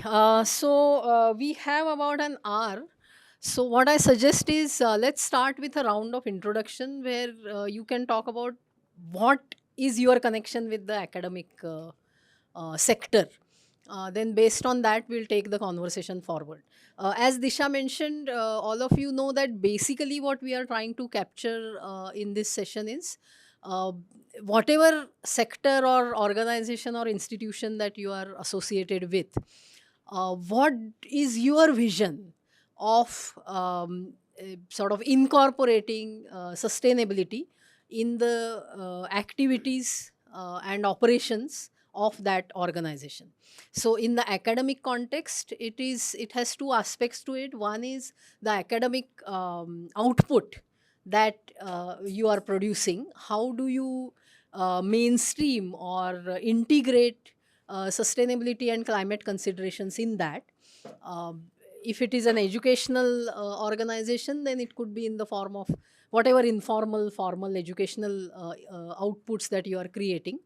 We have about an hour. So what I suggest is let's start with a round of introduction where you can talk about what is your connection with the academic sector. Then based on that, we'll take the conversation forward. As Disha mentioned, all of you know that basically what we are trying to capture in this session is uh, whatever sector or organization or institution that you are associated with, what is your vision of sort of incorporating sustainability in the activities and operations of that organization? So in the academic context, it has two aspects to it. One is the academic output that you are producing. How do you mainstream or integrate sustainability and climate considerations in that? If it is an educational organization, then it could be in the form of whatever informal, formal educational outputs that you are creating.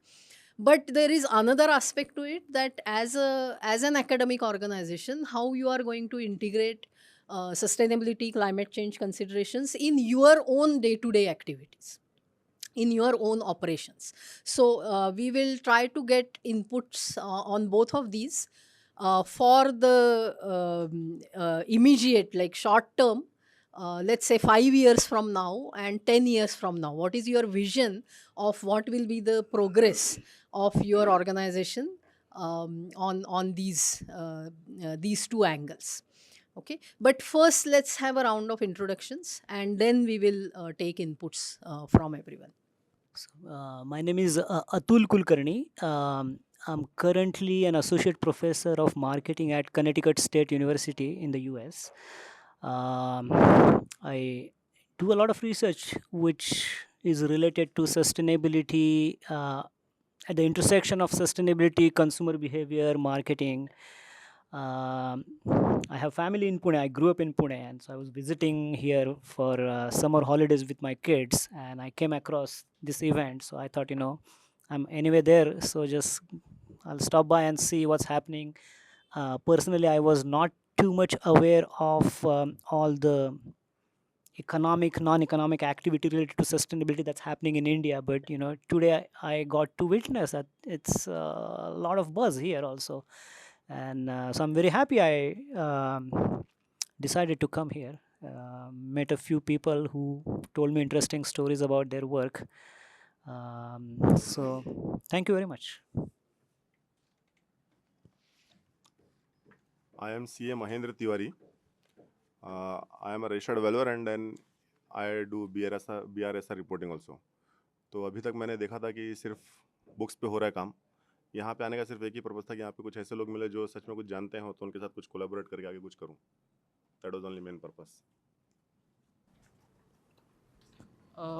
But there is another aspect to it, that as an academic organization, how you are going to integrate sustainability, climate change considerations in your own day to day activities, in your own operations. So we will try to get inputs on both of these for the immediate, like short term. Let's say 5 years from now and 10 years from now, what is your vision of what will be the progress of your organization on these two angles? Okay, but first let's have a round of introductions and then we will take inputs from everyone. My name is Atul Kulkarni. I'm currently an associate professor of marketing at Connecticut State University in the US. I do a lot of research which is related to sustainability, at the intersection of sustainability, consumer behavior, marketing. Um, I have family in Pune. I grew up in Pune, and so I was visiting here for summer holidays with my kids, and I came across this event. So I thought, I'm anyway there, so just I'll stop by and see what's happening. Personally, I was not too much aware of all the economic, non-economic activity related to sustainability that's happening in India. But today I got to witness that it's a lot of buzz here also, and so I'm very happy I decided to come here. Met a few people who told me interesting stories about their work. So thank you very much. I am CA Mahendra Tiwari. I am a registered developer and then I do BRSR reporting also. तो अभी तक मैंने देखा था कि सिर्फ books पे हो रहा है काम. यहाँ पे आने का सिर्फ एक ही पर्पस था कि यहाँ पे कुछ ऐसे लोग मिले जो सच में कुछ जानते हो तो उनके साथ कुछ कोलैबोरेट करके आगे कुछ करूँ. That was only main purpose.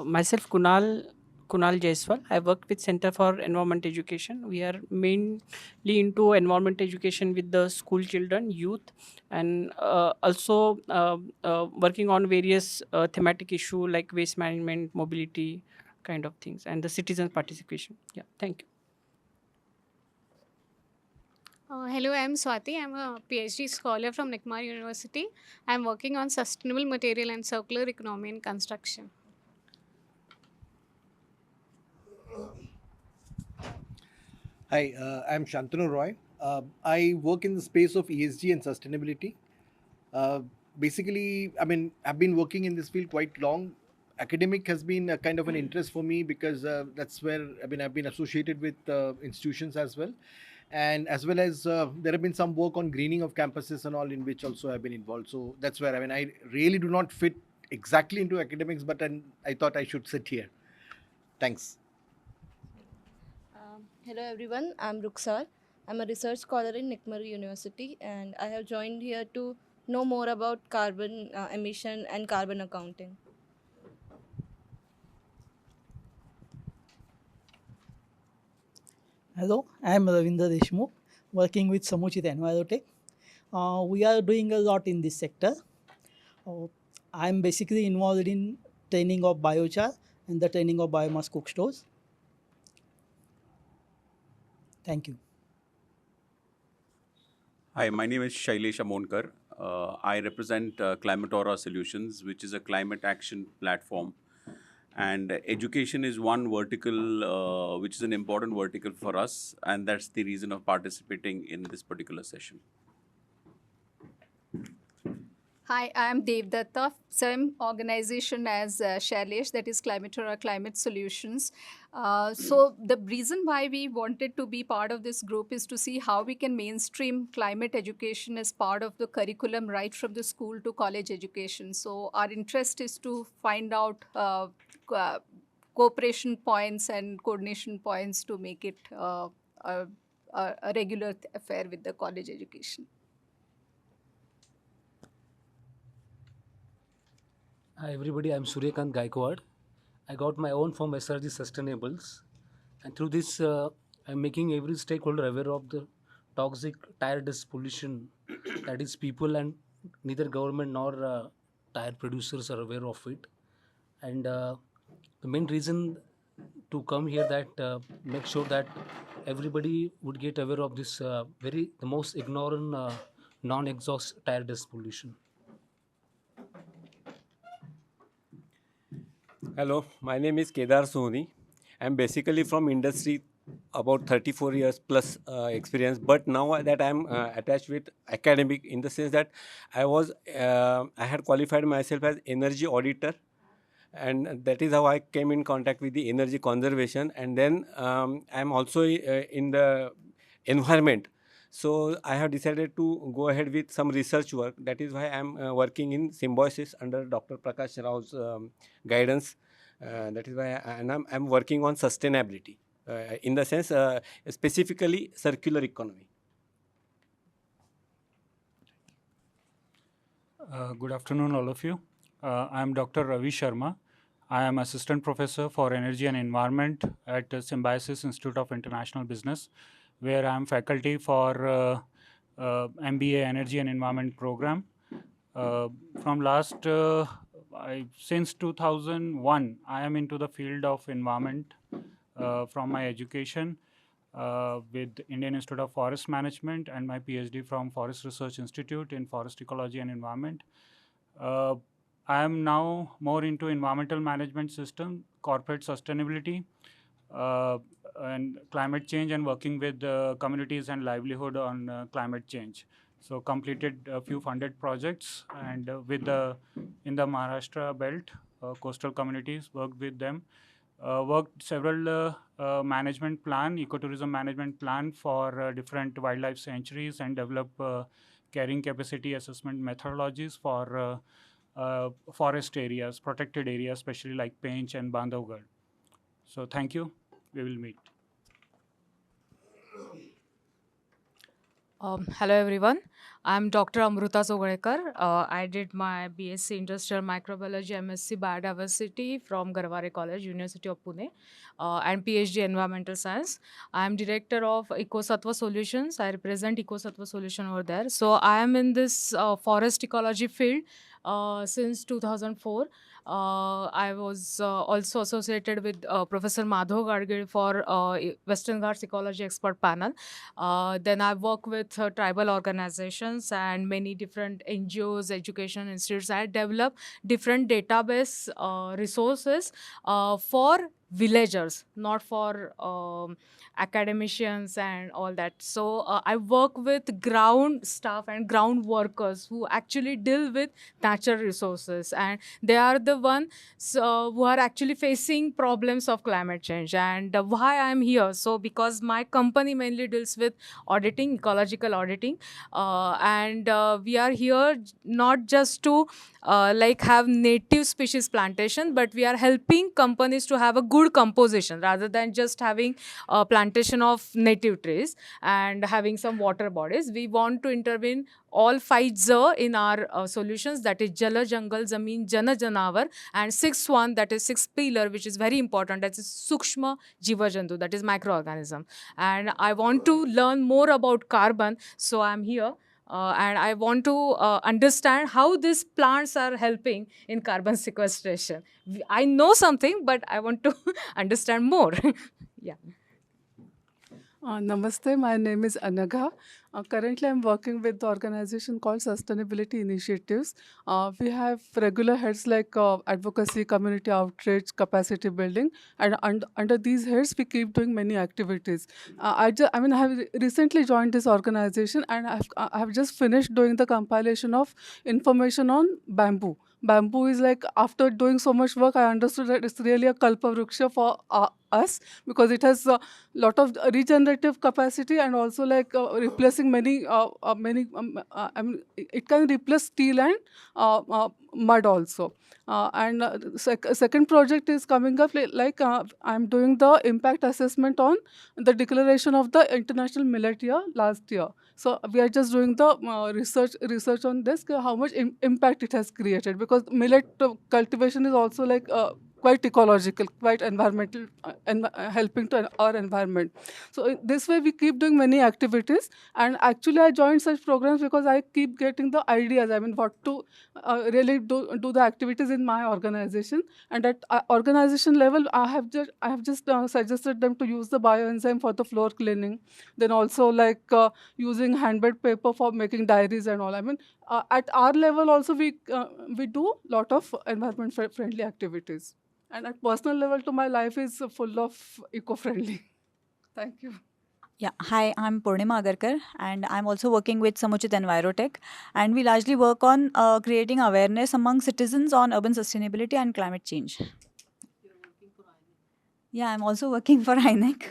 Myself Kunal Jaiswal. I worked with Center for Environment Education. We are mainly into environment education with the school children, youth, and also working on various thematic issue like waste management, mobility, kind of things, and the citizen participation. Yeah, thank you. Hello, I am Swati. I am a PhD scholar from Nikmar University. I am working on sustainable material and circular economy in construction. Hi, I'm Shantanu Roy. I work in the space of ESG and sustainability. Basically, I've been working in this field quite long. Academic has been a kind of an interest for me because that's where I've been associated with institutions as well. And as well as there have been some work on greening of campuses and all in which also I've been involved. So that's where I really do not fit exactly into academics, but then I thought I should sit here. Thanks. Hello everyone, I'm Ruksar. I'm a research scholar in Nikmar University and I have joined here to know more about carbon emission and carbon accounting. Hello, I am Ravinder Deshmukh, working with Samuchit Envirotech. We are doing a lot in this sector. I am basically involved in training of biochar and the training of biomass cook stores. Thank you. Hi, my name is Shailesh Amonkar. I represent Climatora Solutions, which is a climate action platform. And education is one vertical, which is an important vertical for us, and that's the reason of participating in this particular session. Hi, I am Devdatta, same organization as Shailesh, that is Climatora Climate Solutions. So the reason why we wanted to be part of this group is to see how we can mainstream climate education as part of the curriculum right from the school to college education. So our interest is to find out cooperation points and coordination points to make it a regular affair with the college education. Hi everybody, I'm Suryakant Gaikwad. I got my own firm SRG Sustainables, and through this I'm making every stakeholder aware of the toxic tire dust pollution that is people, and neither government nor tire producers are aware of it. And the main reason to come here that make sure that everybody would get aware of this the most ignorant non-exhaust tire dust pollution. Hello, my name is Kedar Sohni. I'm basically from industry, about 34 years plus experience, but now that I'm attached with academic, in the sense that I had qualified myself as energy auditor, and that is how I came in contact with the energy conservation. And then I'm also in the environment. So I have decided to go ahead with some research work. That is why I'm working in Symbiosis under Dr. Prakash Rao's guidance. That is why I'm working on sustainability, in the sense specifically circular economy. Good afternoon, all of you. I am Dr. Ravi Sharma. I am Assistant Professor for Energy and Environment at Symbiosis Institute of International Business, where I am faculty for MBA Energy and Environment program. From since 2001, I am into the field of environment from my education with Indian Institute of Forest Management and my PhD from Forest Research Institute in Forest Ecology and Environment. I am now more into environmental management system, corporate sustainability, and climate change, and working with communities and livelihood on climate change. So completed a few funded projects, and in the Maharashtra belt, coastal communities, worked with them. Worked several management plan, ecotourism management plan for different wildlife sanctuaries, and develop carrying capacity assessment methodologies for forest areas, protected areas, especially like Pench and Bandhavgarh. So thank you. We will meet. Hello everyone, I'm Dr. Amruta Zogalekar. I did my BSc Industrial Microbiology, MSc Biodiversity from Garware College, University of Pune, and PhD Environmental Science. I'm Director of EcoSattva Solutions. I represent EcoSattva Solution over there. So I am in this forest ecology field since 2004. I was also associated with Professor Madhav Gadgil for Western Ghats Ecology Expert Panel. Then I work with tribal organizations and many different NGOs, education institutes. I develop different database resources for villagers, not for academicians and all that. So I work with ground staff and ground workers who actually deal with natural resources, and they are the ones who are actually facing problems of climate change. And why I'm here? So because my company mainly deals with auditing, ecological auditing, and we are here not just to like have native species plantation, but we are helping companies to have a good composition rather than just having a plantation of native trees and having some water bodies. We want to intervene all 5 in our solutions, that is Jala, Jangal, Zameen, Jana, Janavar, and 6th one, that is 6th pillar, which is very important, that is Sukshma Jiva Jantu, that is microorganism. And I want to learn more about carbon, so I'm here. And I want to understand how these plants are helping in carbon sequestration. I know something, but I want to understand more. Yeah. Namaste, my name is Anagha. Currently, I'm working with the organization called Sustainability Initiatives. We have regular heads like advocacy, community outreach, capacity building, and under these heads, we keep doing many activities. I have recently joined this organization, and I have just finished doing the compilation of information on bamboo. Bamboo is like, after doing so much work, I understood that it's really a kalpa vriksha for us, because it has lot of regenerative capacity, and also like replacing I mean, it can replace steel and mud also. And second project is coming up, I'm doing the impact assessment on the declaration of the International Millet Year last year. So we are just doing the research on this, how much impact it has created, because millet cultivation is also like quite ecological, quite environmental, helping to our environment. So this way we keep doing many activities. And actually I joined such programs because I keep getting the ideas, I mean, what to really do the activities in my organization. And at organization level, I have just suggested them to use the bioenzyme for the floor cleaning, then also like using handmade paper for making diaries and all. I mean, at our level also, we do lot of environment friendly activities. And at personal level, to my life is full of eco-friendly. Thank you. Yeah, hi, I'm Purnima Agarkar, and I'm also working with Samuchit Envirotech. And we largely work on creating awareness among citizens on urban sustainability and climate change. Yeah, I'm also working for INEC.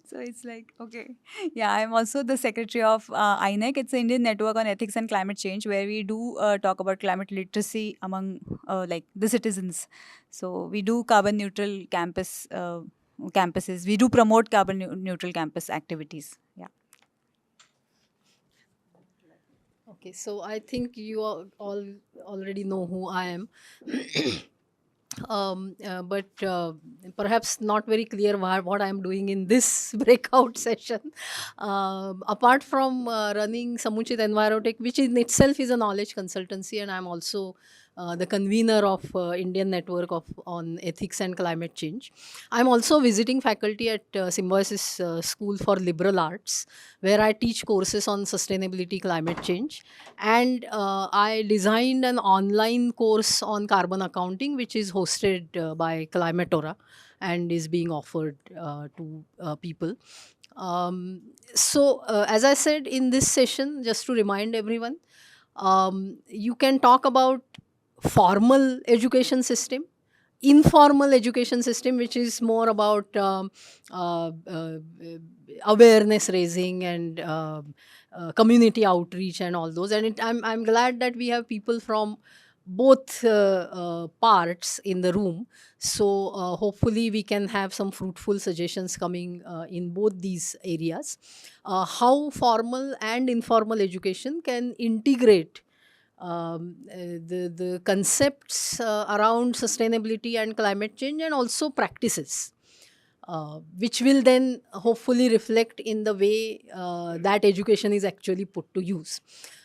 So it's like, okay. Yeah, I'm also the secretary of INEC. It's the Indian Network on Ethics and Climate Change, where we do talk about climate literacy among like the citizens. So we do carbon neutral campuses. We do promote carbon neutral campus activities. Yeah. Okay, so I think you all already know who I am. But perhaps not very clear what I am doing in this breakout session. Apart from running Samuchit Envirotech, which in itself is a knowledge consultancy, and I'm also the convener of Indian Network on Ethics and Climate Change. I'm also visiting faculty at Symbiosis School for Liberal Arts, where I teach courses on sustainability, climate change, and I designed an online course on carbon accounting, which is hosted by Climatora and is being offered to people. So, as I said in this session, just to remind everyone, you can talk about formal education system, informal education system, which is more about awareness raising and community outreach and all those. And I'm glad that we have people from both parts in the room. So hopefully we can have some fruitful suggestions coming in both these areas. How formal and informal education can integrate the concepts around sustainability and climate change, and also practices, which will then hopefully reflect in the way that education is actually put to use.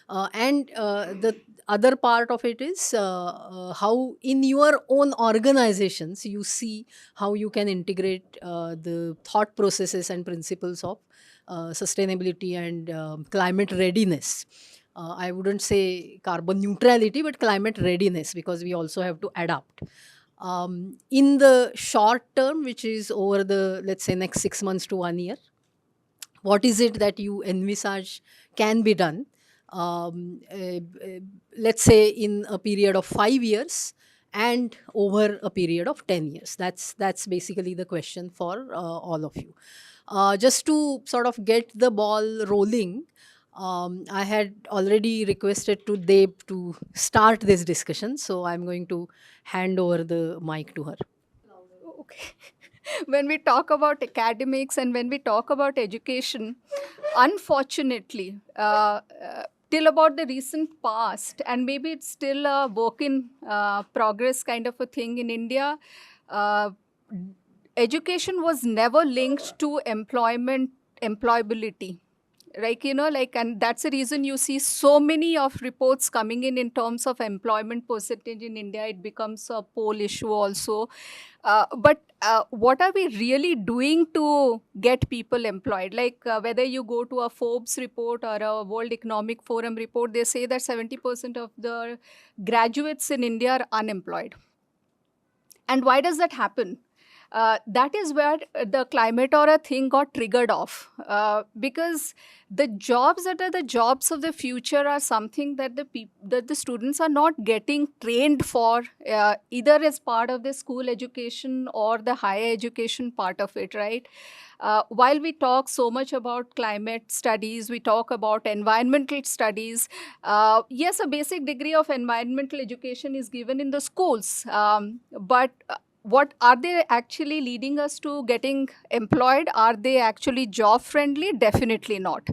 And the other part of it is how in your own organizations you see how you can integrate the thought processes and principles of sustainability and climate readiness. I wouldn't say carbon neutrality, but climate readiness, because we also have to adapt. In the short term, which is over the, let's say, next 6 months to 1 year, what is it that you envisage can be done? Let's say in a period of 5 years and over a period of 10 years. That's basically the question for all of you. Just to sort of get the ball rolling, I had already requested to Deb to start this discussion, so I'm going to hand over the mic to her. Okay. When we talk about academics and when we talk about education, unfortunately, till about the recent past, and maybe it's still a work in progress kind of a thing in India, uh, education was never linked to employability, Like, and that's the reason you see so many of reports coming in terms of employment percentage in India. It becomes a poll issue also. But what are we really doing to get people employed? Like whether you go to a Forbes report or a World Economic Forum report, they say that 70% of the graduates in India are unemployed. And why does that happen? That is where the climate aura thing got triggered off, because the jobs that are the jobs of the future are something that the students are not getting trained for, either as part of the school education or the higher education part of it, right? While we talk so much about climate studies, we talk about environmental studies. Yes, a basic degree of environmental education is given in the schools, but what are they actually leading us to getting employed? Are they actually job friendly? Definitely not.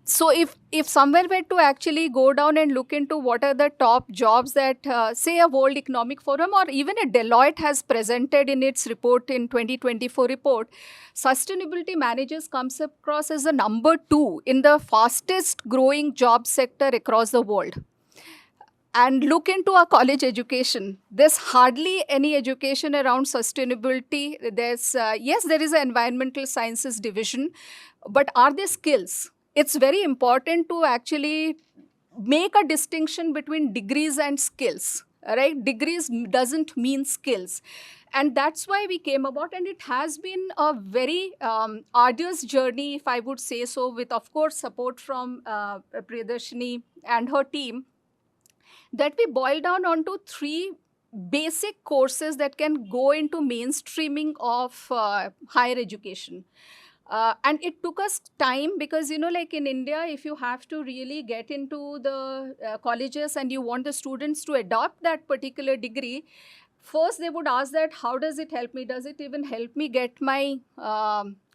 So if someone were to actually go down and look into what are the top jobs that say a World Economic Forum or even a Deloitte has presented in its report in 2024 report, sustainability managers comes across as the number 2 in the fastest growing job sector across the world. And look into our college education. There's hardly any education around sustainability. There's, yes, there is an environmental sciences division, but are there skills? It's very important to actually make a distinction between degrees and skills, right? Degrees doesn't mean skills. And that's why we came about, and it has been a very arduous journey, if I would say so, with, of course, support from Priyadarshini and her team, that we boil down onto 3 basic courses that can go into mainstreaming of higher education. And it took us time because, like in India, if you have to really get into the colleges and you want the students to adopt that particular degree, first they would ask that, how does it help me? Does it even help me get my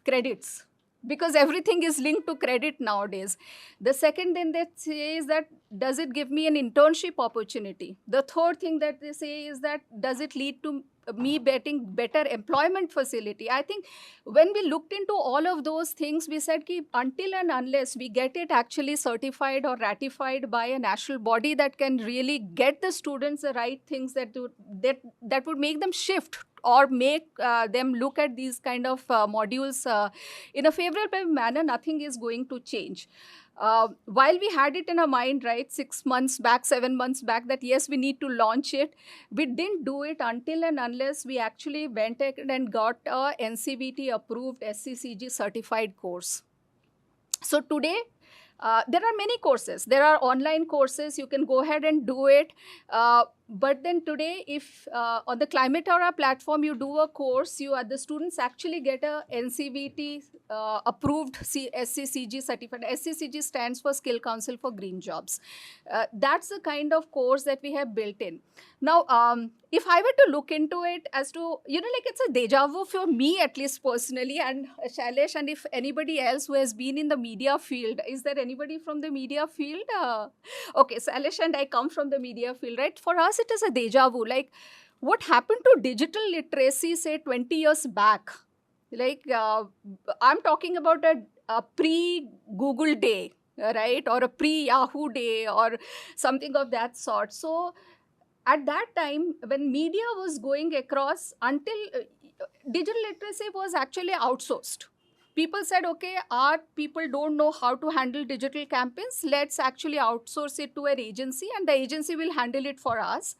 credits? Because everything is linked to credit nowadays. The second thing they say is that, does it give me an internship opportunity? The third thing that they say is that, does it lead to me getting better employment facility? I think when we looked into all of those things, we said ki until and unless we get it actually certified or ratified by a national body that can really get the students the right things that would make them shift or make them look at these kind of modules in a favorable manner, nothing is going to change. While we had it in our mind, right, 6 months back, 7 months back, that yes, we need to launch it, we didn't do it until and unless we actually went ahead and got a NCVT approved SCCG certified course. So today, there are many courses. There are online courses. You can go ahead and do it. But then today, if on the Climate Aura platform, you do a course, the students actually get a NCVT approved SCCG certificate. SCCG stands for Skill Council for Green Jobs. That's the kind of course that we have built in. Now, if I were to look into it as to, like it's a deja vu for me, at least personally, and Shailesh, and if anybody else who has been in the media field, is there anybody from the media field? Okay, Shailesh and I come from the media field, right? For us, it is a deja vu. Like, what happened to digital literacy, say, 20 years back? Like, I'm talking about a pre-Google day, right? Or a pre-Yahoo day or something of that sort. So, at that time, when media was going across, until digital literacy was actually outsourced. People said, okay, our people don't know how to handle digital campaigns. Let's actually outsource it to an agency and the agency will handle it for us.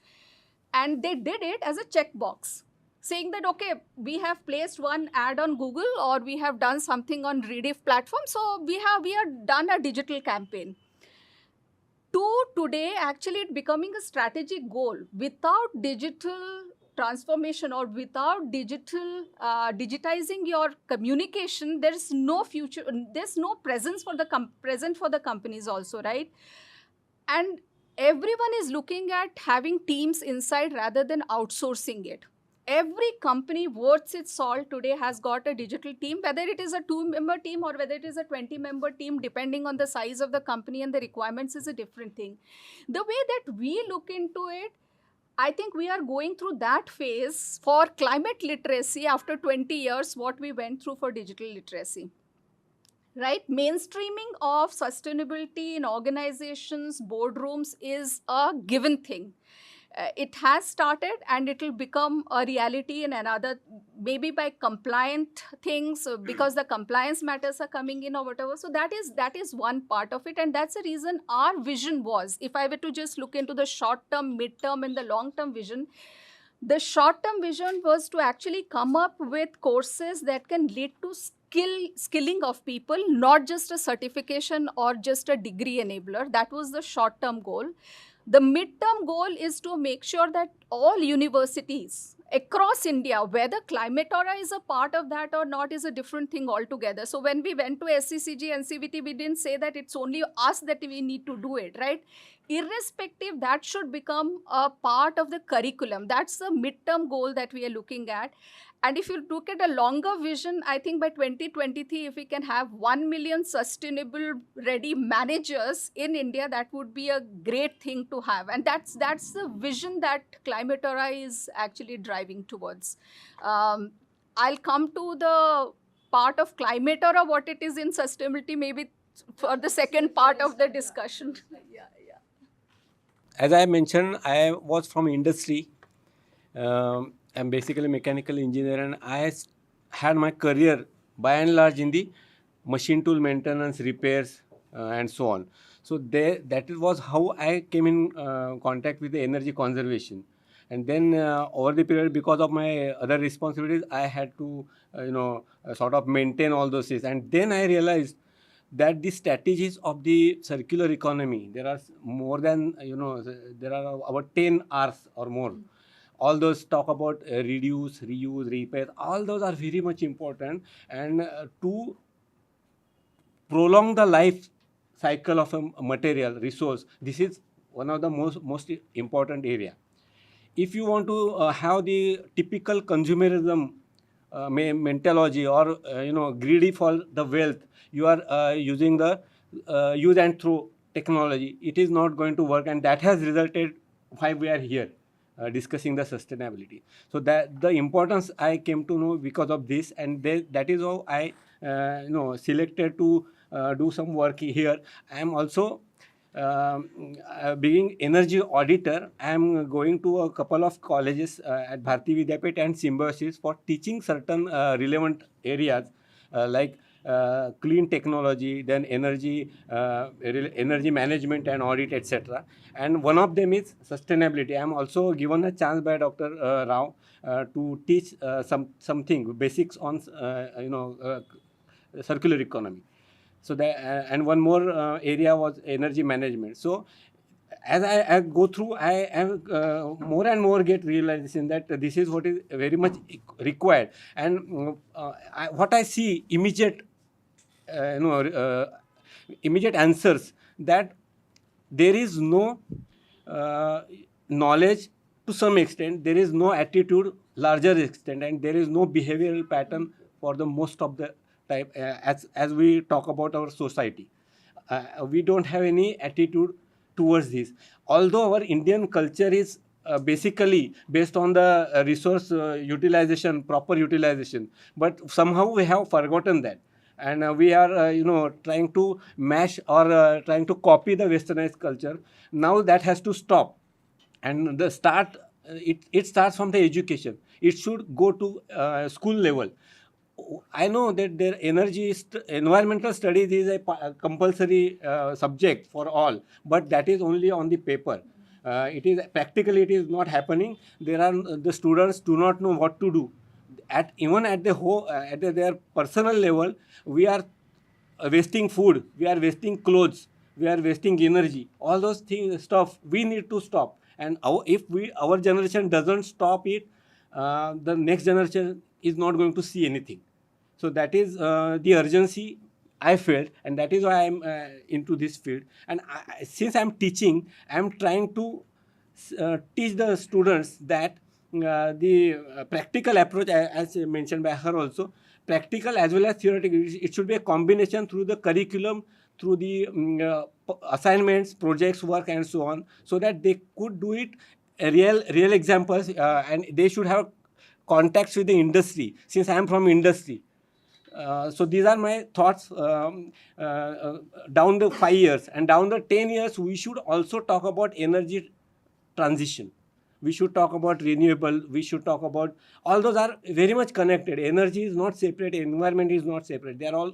And they did it as a checkbox, saying that, okay, we have placed one ad on Google or we have done something on Rediff platform. So we have done a digital campaign. To today, actually, it becoming a strategic goal. Without digital transformation or without digitizing your communication, there is no future. There's no presence for the present for the companies also, right? And everyone is looking at having teams inside rather than outsourcing it. Every company worth its salt today has got a digital team, whether it is a 2-member team or whether it is a 20-member team, depending on the size of the company and the requirements is a different thing. The way that we look into it, I think we are going through that phase for climate literacy after 20 years, what we went through for digital literacy. right? Mainstreaming of sustainability in organizations, boardrooms is a given thing. It has started and it will become a reality in another, maybe by compliant things, because the compliance matters are coming in or whatever. So that is one part of it, and that's the reason our vision was, if I were to just look into the short term, mid term, and the long term vision, the short term vision was to actually come up with courses that can lead to skilling of people, not just a certification or just a degree enabler. That was the short term goal. The mid-term goal is to make sure that all universities across India, whether Climatora is a part of that or not is a different thing altogether. So when we went to SCCG and CVT, we didn't say that it's only us that we need to do it, right? Irrespective, that should become a part of the curriculum. That's the mid-term goal that we are looking at. And if you look at a longer vision, I think by 2023, if we can have 1 million sustainable ready managers in India, that would be a great thing to have. And that's the vision that Climatora is actually driving towards. I'll come to the part of Climatora, what it is in sustainability, maybe for the second part of the discussion. As I mentioned, I was from industry. I'm basically a mechanical engineer, and I had my career by and large in the machine tool maintenance, repairs, and so on. So that was how I came in contact with the energy conservation. And then over the period, because of my other responsibilities, I had to, sort of maintain all those things. And then I realized that the strategies of the circular economy, there are more than, there are about 10 R's or more. All those talk about reduce, reuse, repair, all those are very much important. And to prolong the life cycle of a material resource, this is one of the most important area. If you want to have the typical consumerism mentality, or greedy for the wealth, you are using the use and throw technology, it is not going to work, and that has resulted why we are here discussing the sustainability. So that the importance I came to know because of this, and that is how I selected to do some work here. I am also being energy auditor. I am going to a couple of colleges at Bharati Vidyapit and Symbiosis for teaching certain relevant areas like clean technology, then energy management and audit, etc. And one of them is sustainability. I am also given a chance by Dr. Rao to teach something basics on circular economy. So that and one more area was energy management. So as I go through, I am more and more get realization that this is what is very much required. And what I see immediate, immediate answers, that there is no knowledge to some extent, there is no attitude larger extent, and there is no behavioral pattern for the most of the type as we talk about our society. We don't have any attitude towards this. Although our Indian culture is basically based on the resource utilization, proper utilization, but somehow we have forgotten that. And we are, trying to mash or trying to copy the westernized culture. Now that has to stop. And the start, it starts from the education. It should go to school level. I know that their environmental studies is a compulsory subject for all, but that is only on the paper. It is practically it is not happening. The students do not know what to do. Even at their personal level, we are wasting food, we are wasting clothes, we are wasting energy. All those stuff we need to stop. And if our generation doesn't stop it, the next generation is not going to see anything. So that is the urgency I felt, and that is why I'm into this field. And since I'm teaching, I'm trying to teach the students that the practical approach, as mentioned by her also, practical as well as theoretical, it should be a combination through the curriculum, through the assignments, projects, work, and so on, so that they could do it real examples, and they should have contacts with the industry. Since I am from industry, So these are my thoughts down the 5 years, and down the 10 years we should also talk about energy transition. We should talk about renewable, we should talk about, all those are very much connected. Energy is not separate, environment is not separate, they are all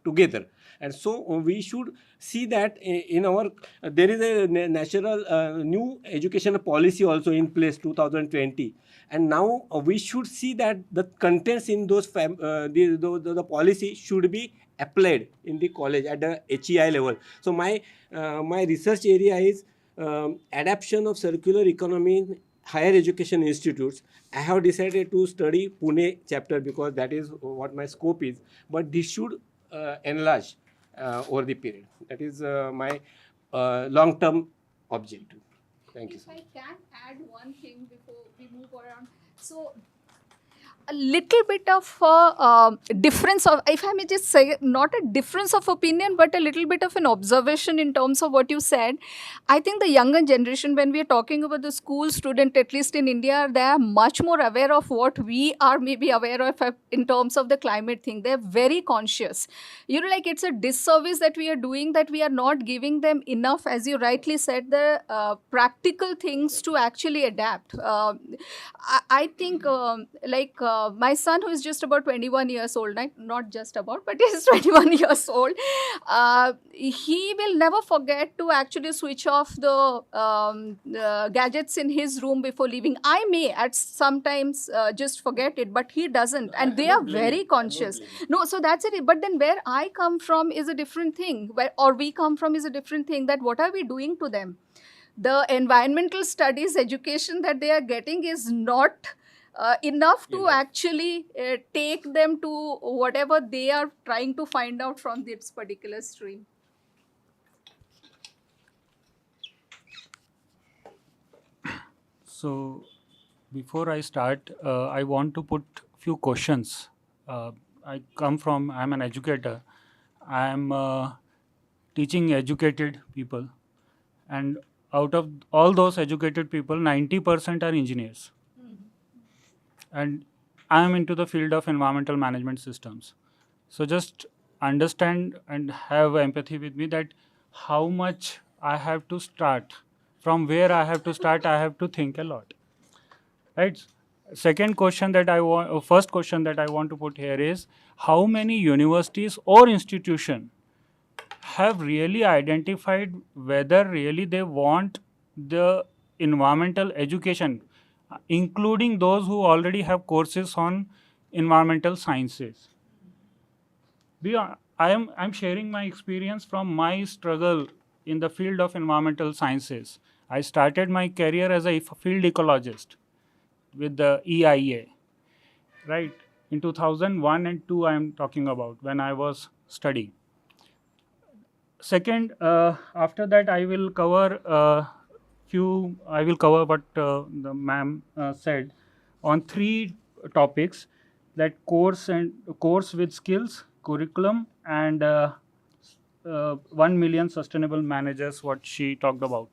together. And so we should see that in our there is a national new education policy also in place 2020, and now we should see that the contents in those the policy should be applied in the college at the HEI level. So my my research area is adaptation of circular economy in higher education institutes. I have decided to study Pune chapter because that is what my scope is, but this should enlarge over the period. That is my long-term objective. Thank you. If I can add one thing before we move around. So a little bit of difference of, if I may just say, not a difference of opinion, but a little bit of an observation in terms of what you said. I think the younger generation, when we are talking about the school student, at least in India, they are much more aware of what we are maybe aware of in terms of the climate thing. They're very conscious. You know, like it's a disservice that we are doing, that we are not giving them enough, as you rightly said, the practical things to actually adapt. I think my son, who is just about 21 years old, not just about, but he's 21 years old, he will never forget to actually switch off the gadgets in his room before leaving. I may at sometimes just forget it, but he doesn't, and they are very conscious. No, so that's it. But then where I come from is a different thing, or we come from is a different thing, that what are we doing to them? The environmental studies education that they are getting is not enough to actually take them to whatever they are trying to find out from this particular stream. So before I start, I want to put few questions. I'm an educator. I'm teaching educated people, and out of all those educated people, 90% are engineers. And I am into the field of environmental management systems. So just understand and have empathy with me that how much I have to start, from where I have to start, I have to think a lot. Right? Second question that I want, first question that I want to put here is, how many universities or institution have really identified whether really they want the environmental education, including those who already have courses on environmental sciences? I'm sharing my experience from my struggle in the field of environmental sciences. I started my career as a field ecologist with the EIA, right? In 2001 and 2, I am talking about, when I was studying. Second, after that, I will cover what the ma'am said on 3 topics, that course with skills, curriculum, and 1 million sustainable managers, what she talked about.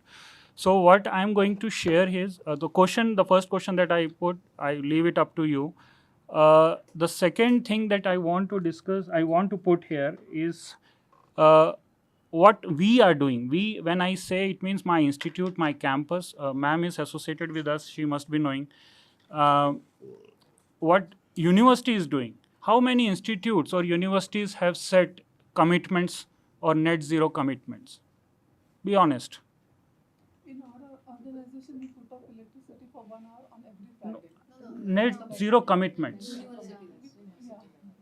So what I'm going to share is the first question that I put, I leave it up to you. The second thing that I want to discuss, I want to put here is what we are doing. When I say, it means my institute, my campus. Ma'am is associated with us, she must be knowing what university is doing. How many institutes or universities have set commitments or net zero commitments? Be honest. In our organization, we put off electricity for 1 hour on every Friday. Net zero commitments.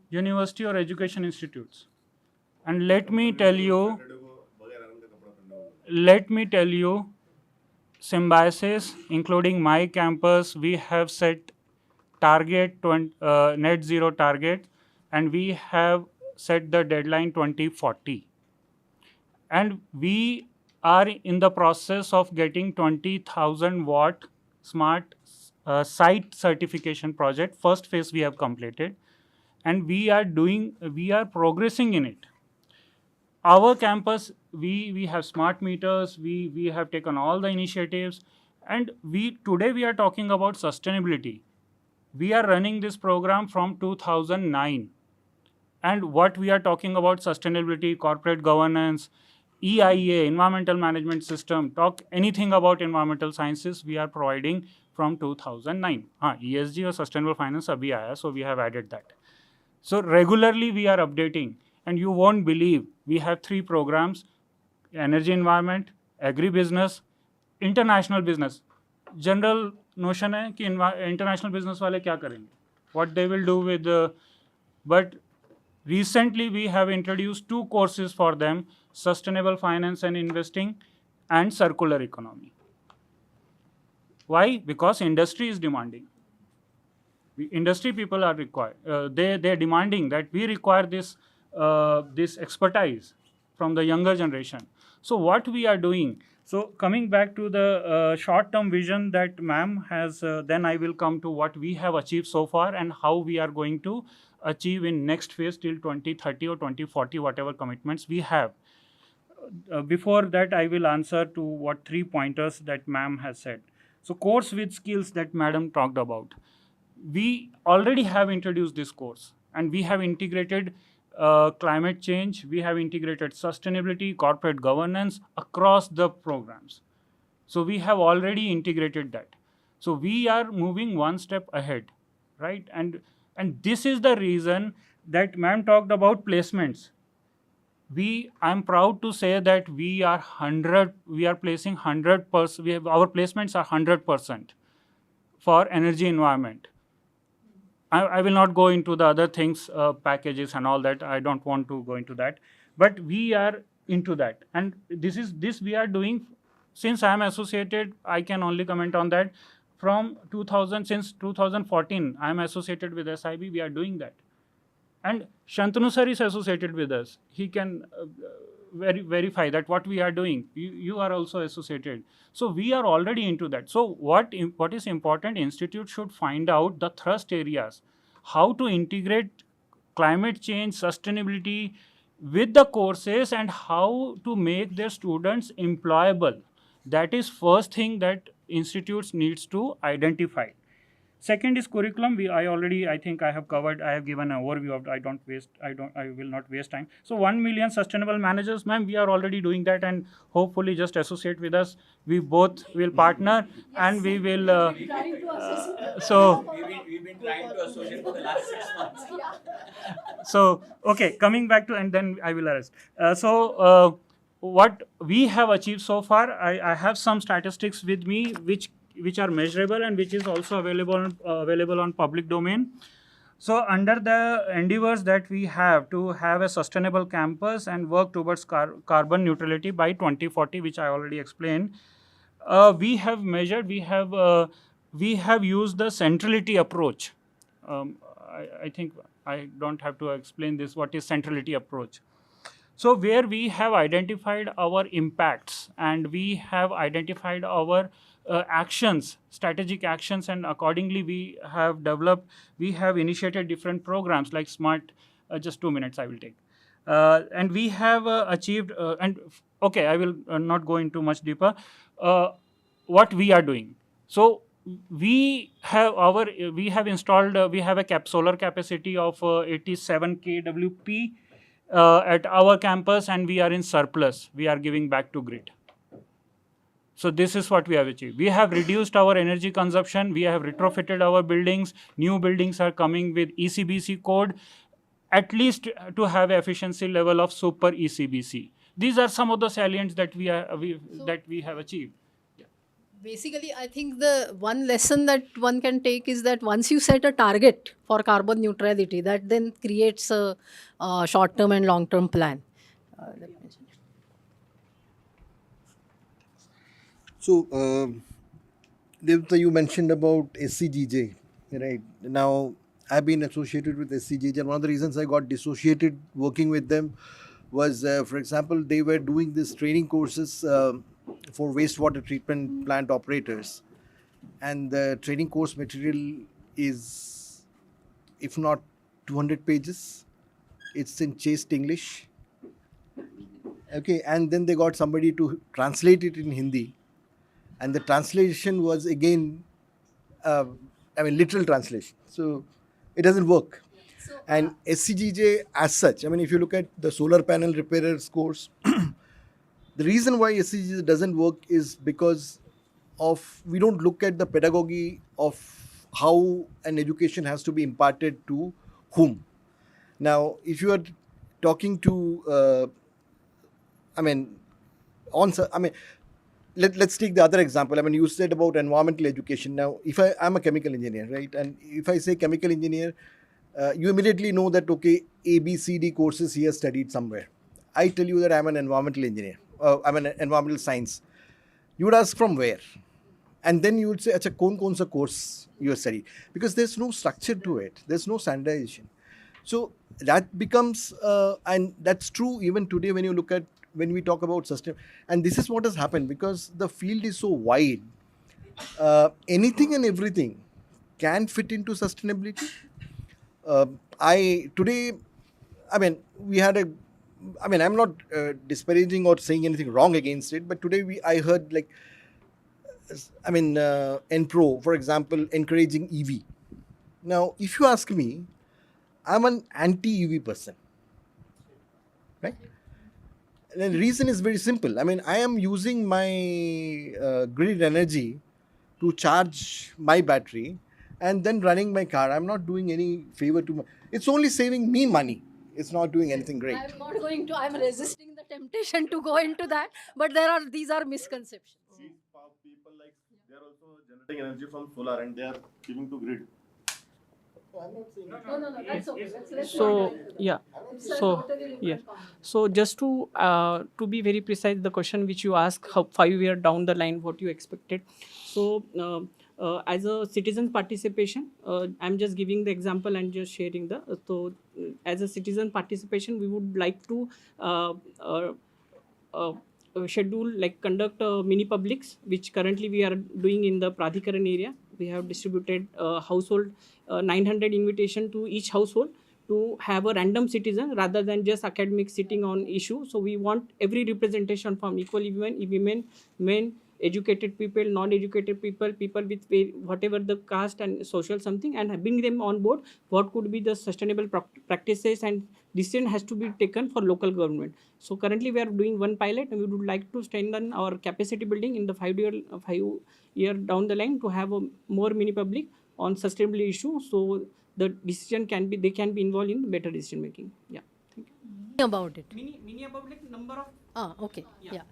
University or education institutes. And let me tell you, Symbiosis, including my campus, we have set target net zero target, and we have set the deadline 2040. And we are in the process of getting 20,000 watt smart site certification project. First phase we have completed, and we are progressing in it. Our campus, we have smart meters, we have taken all the initiatives, and today we are talking about sustainability. We are running this program from 2009. And what we are talking about, sustainability, corporate governance, EIA, environmental management system, talk anything about environmental sciences, we are providing from 2009. ESG or sustainable finance abhi aaya, so we have added that. So regularly we are updating, and you won't believe we have 3 programs: energy environment, agribusiness, international business. General notion है कि international business वाले क्या करेंगे, what they will do with but recently we have introduced 2 courses for them: sustainable finance and investing and circular economy. Why? Because industry is demanding. Industry people are required. They're demanding that we require this expertise from the younger generation. So what we are doing. So coming back to the short-term vision that ma'am has, then I will come to what we have achieved so far and how we are going to achieve in next phase till 2030 or 2040, whatever commitments we have. Before that, I will answer to what 3 pointers that ma'am has said. So course with skills that madam talked about. We already have introduced this course, and we have integrated climate change, we have integrated sustainability, corporate governance across the programs. So we have already integrated that. So we are moving one step ahead, right? And this is the reason that ma'am talked about placements. I'm proud to say that we are placing 100%, our placements are 100% for energy environment. I will not go into the other things, packages and all that. I don't want to go into that. But we are into that. And this we are doing since I am associated. I can only comment on that. Since 2014, I am associated with SIB. We are doing that. And Shantanu sir is associated with us. He can verify that what we are doing. You are also associated. So we are already into that. So what is important, institute should find out the thrust areas, how to integrate climate change, sustainability with the courses, and how to make their students employable. That is first thing that institutes needs to identify. Second is curriculum. I think I have covered. I have given an overview of. I will not waste time. So 1 million sustainable managers, ma'am. We are already doing that, and hopefully just associate with us. We both will partner, and we will. So We've been trying to associate for the last 6 months. So okay, coming back to, and then I will arrest. What we have achieved so far, I have some statistics with me which are measurable and which is also available on public domain. So under the endeavors that we have to have a sustainable campus and work towards carbon neutrality by 2040, which I already explained, we have measured, we have used the centrality approach. I think I don't have to explain this, what is centrality approach. So where we have identified our impacts and we have identified our actions, strategic actions, and accordingly we have initiated different programs like SMART, just 2 minutes I will take. And we have achieved, okay, I will not go into much deeper, what we are doing. So we have installed, we have a solar capacity of 87 kWp at our campus, and we are in surplus. We are giving back to grid. So this is what we have achieved. We have reduced our energy consumption. We have retrofitted our buildings. New buildings are coming with ECBC code, at least to have efficiency level of super ECBC. These are some of the salients that we have achieved. Basically, I think the one lesson that one can take is that once you set a target for carbon neutrality, that then creates a short-term and long-term plan. So, Devta, you mentioned about SCGJ, right? Now, I've been associated with SCGJ, and one of the reasons I got dissociated working with them was, for example, they were doing these training courses for wastewater treatment plant operators, and the training course material is, if not 200 pages, it's in chaste English. Okay, and then they got somebody to translate it in Hindi, and the translation was again, literal translation. So it doesn't work. And SCGJ as such, I mean, if you look at the solar panel repairers course, the reason why SCGJ doesn't work is because of we don't look at the pedagogy of how an education has to be imparted to whom. Now, if you are talking to, I mean, I mean, let's take the other example. I mean, you said about environmental education. Now, if I'm a chemical engineer, right? And if I say chemical engineer, you immediately know that, okay, A, B, C, D courses he has studied somewhere. I tell you that I'm an environmental engineer. I'm an environmental science. You would ask from where? And then you would say, acha, kaun sa course you have studied? Because there's no structure to it. There's no standardization. So that becomes, and that's true even today when you look at, when we talk about sustainability. And this is what has happened because the field is so wide. Anything and everything can fit into sustainability. We had a, I mean, I'm not disparaging or saying anything wrong against it, but today I heard like, Enpro, for example, encouraging EV. Now, if you ask me, I'm an anti-EV person, right? And the reason is very simple. I mean, I am using my grid energy to charge my battery and then running my car. I'm not doing any favor to my, it's only saving me money. It's not doing anything great. I'm not going to, I'm resisting the temptation to go into that, but these are misconceptions. People like they are also generating energy from solar and they are giving to grid. No, that's okay. Let's So not yeah, It's a so totally different yeah, concept. so just to be very precise, the question which you asked, how 5 year down the line, what you expected. So as a citizen participation, I'm just giving the example and just sharing the. As a citizen participation, we would like to uh, uh, schedule, like conduct mini publics, which currently we are doing in the Pradhikaran area. We have distributed household 900 invitation to each household to have a random citizen rather than just academic sitting on issue. So we want every representation from equally women, men, educated people, non-educated people, people with whatever the caste and social something, and bring them on board. What could be the sustainable practices, and decision has to be taken for local government. So currently we are doing one pilot, and we would like to strengthen our capacity building in the 5 year down the line to have a more mini public on sustainability issue. So the decision can be, they can be involved in better decision making. Yeah. Thank you. About it. Mini public number of. Okay. Yeah.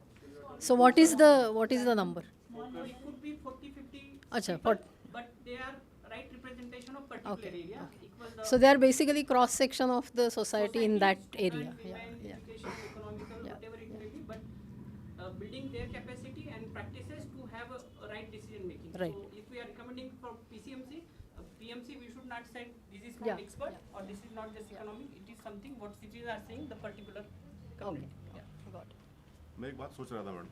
So what is the number? It could be 40-50 Acha, people, but they are right representation of particular area. Equal the So they are basically cross section of the society in that area. Yeah. education, economical, whatever it may be, but building their capacity and practices to have a right decision making. Right. So if we are recommending for PCMC, PMC, we should not say this is from expert or this is not just economic. It is something what cities are saying, the particular community. Yeah. Got it. मैं एक बात सोच रहा था madam,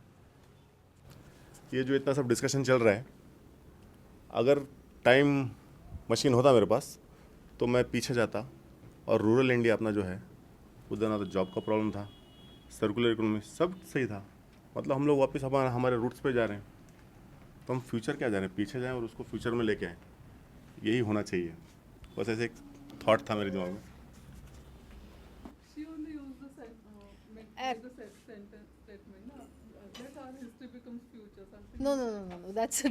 ये जो इतना सब डिस्कशन चल रहा है, अगर टाइम मशीन होता मेरे पास तो मैं पीछे जाता और रूरल इंडिया अपना जो है उधर ना तो जॉब का प्रॉब्लम था, सर्कुलर इकोनॉमी सब सही था, मतलब हम लोग वापस हमारे रूट्स पे जा रहे हैं, तो हम फ्यूचर क्या जा रहे हैं, पीछे जाएं और उसको फ्यूचर में लेके आएँ, यही होना चाहिए. बस ऐसे एक थॉट था मेरे दिमाग में. She only used the sentence statement. No? Let our history becomes future. Something. No. That's a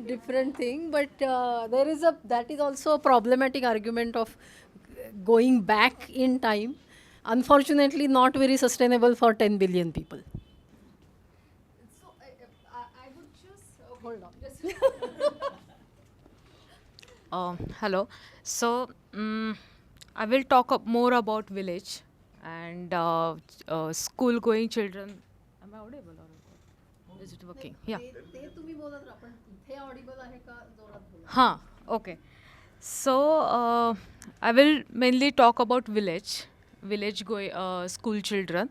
different thing. But that is also a problematic argument of going back in time. Unfortunately, not very sustainable for 10 billion people. So I would just hold on. Hello. So I will talk more about village and school going children. Am I audible or is it working? Yeah. Huh. Okay. So I will mainly talk about village going school children.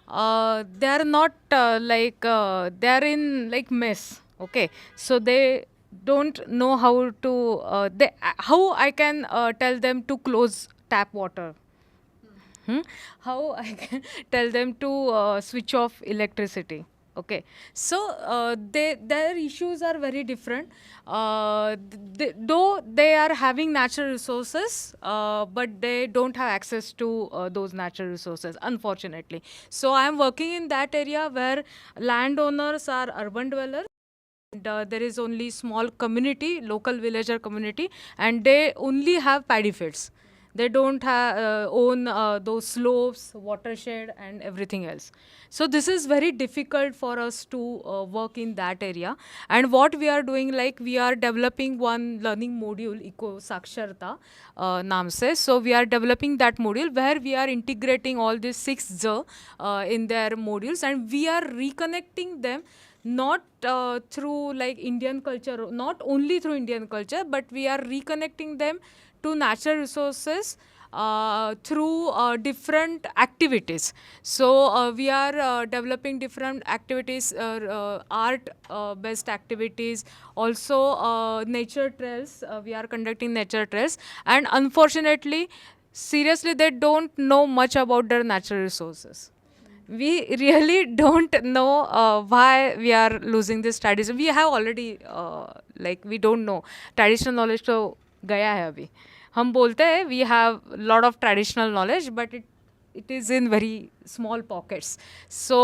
They are not they are in like mess. Okay. So they don't know how to how I can tell them to close tap water. How I can tell them to switch off electricity. Okay, so their issues are very different. Though they are having natural resources, but they don't have access to those natural resources, unfortunately. So I am working in that area where landowners are urban dwellers. And there is only small community, local villager community, and they only have paddy fields. They don't own those slopes, watershed, and everything else. So this is very difficult for us to work in that area. And what we are doing, like we are developing one learning module, Eco Saksharta naam se. So we are developing that module where we are integrating all these 6 in their modules, and we are reconnecting them not through like Indian culture, not only through Indian culture, but we are reconnecting them to natural resources through different activities. So we are developing different activities, art based activities, also nature trails. We are conducting nature trails, and unfortunately, seriously, they don't know much about their natural resources. We really don't know why we are losing this tradition. We have already like we don't know traditional knowledge तो गया है अभी. हम बोलते हैं we have lot of traditional knowledge, but it is in very small pockets. So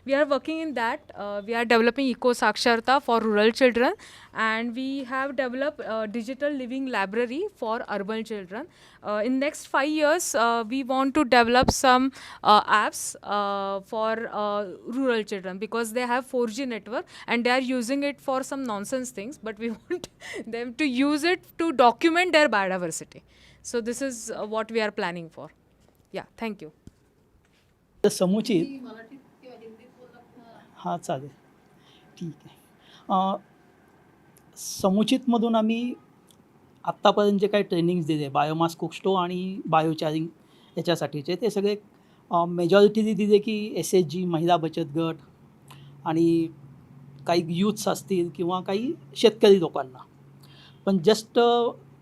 we are working in that. We are developing Eco Saksharta for rural children, and we have developed digital living library for urban children. In next 5 years, we want to develop some apps for rural children, because they have 4G network and they are using it for some nonsense things, but we want them to use it to document their biodiversity. So this is what we are planning for. Yeah, thank you. तर समुचित हां चालेल ठीक आहे. समुचितमधून आम्ही आत्तापर्यंत जे काही trainings दिले बायोमास कुकस्टो आणि बायोचारिंग याच्यासाठीचे ते सगळे मेजॉरिटीने दिले की SHG महिला बचत गट आणि काही यूथ्स असतील किंवा काही शेतकरी लोकांना. पण जस्ट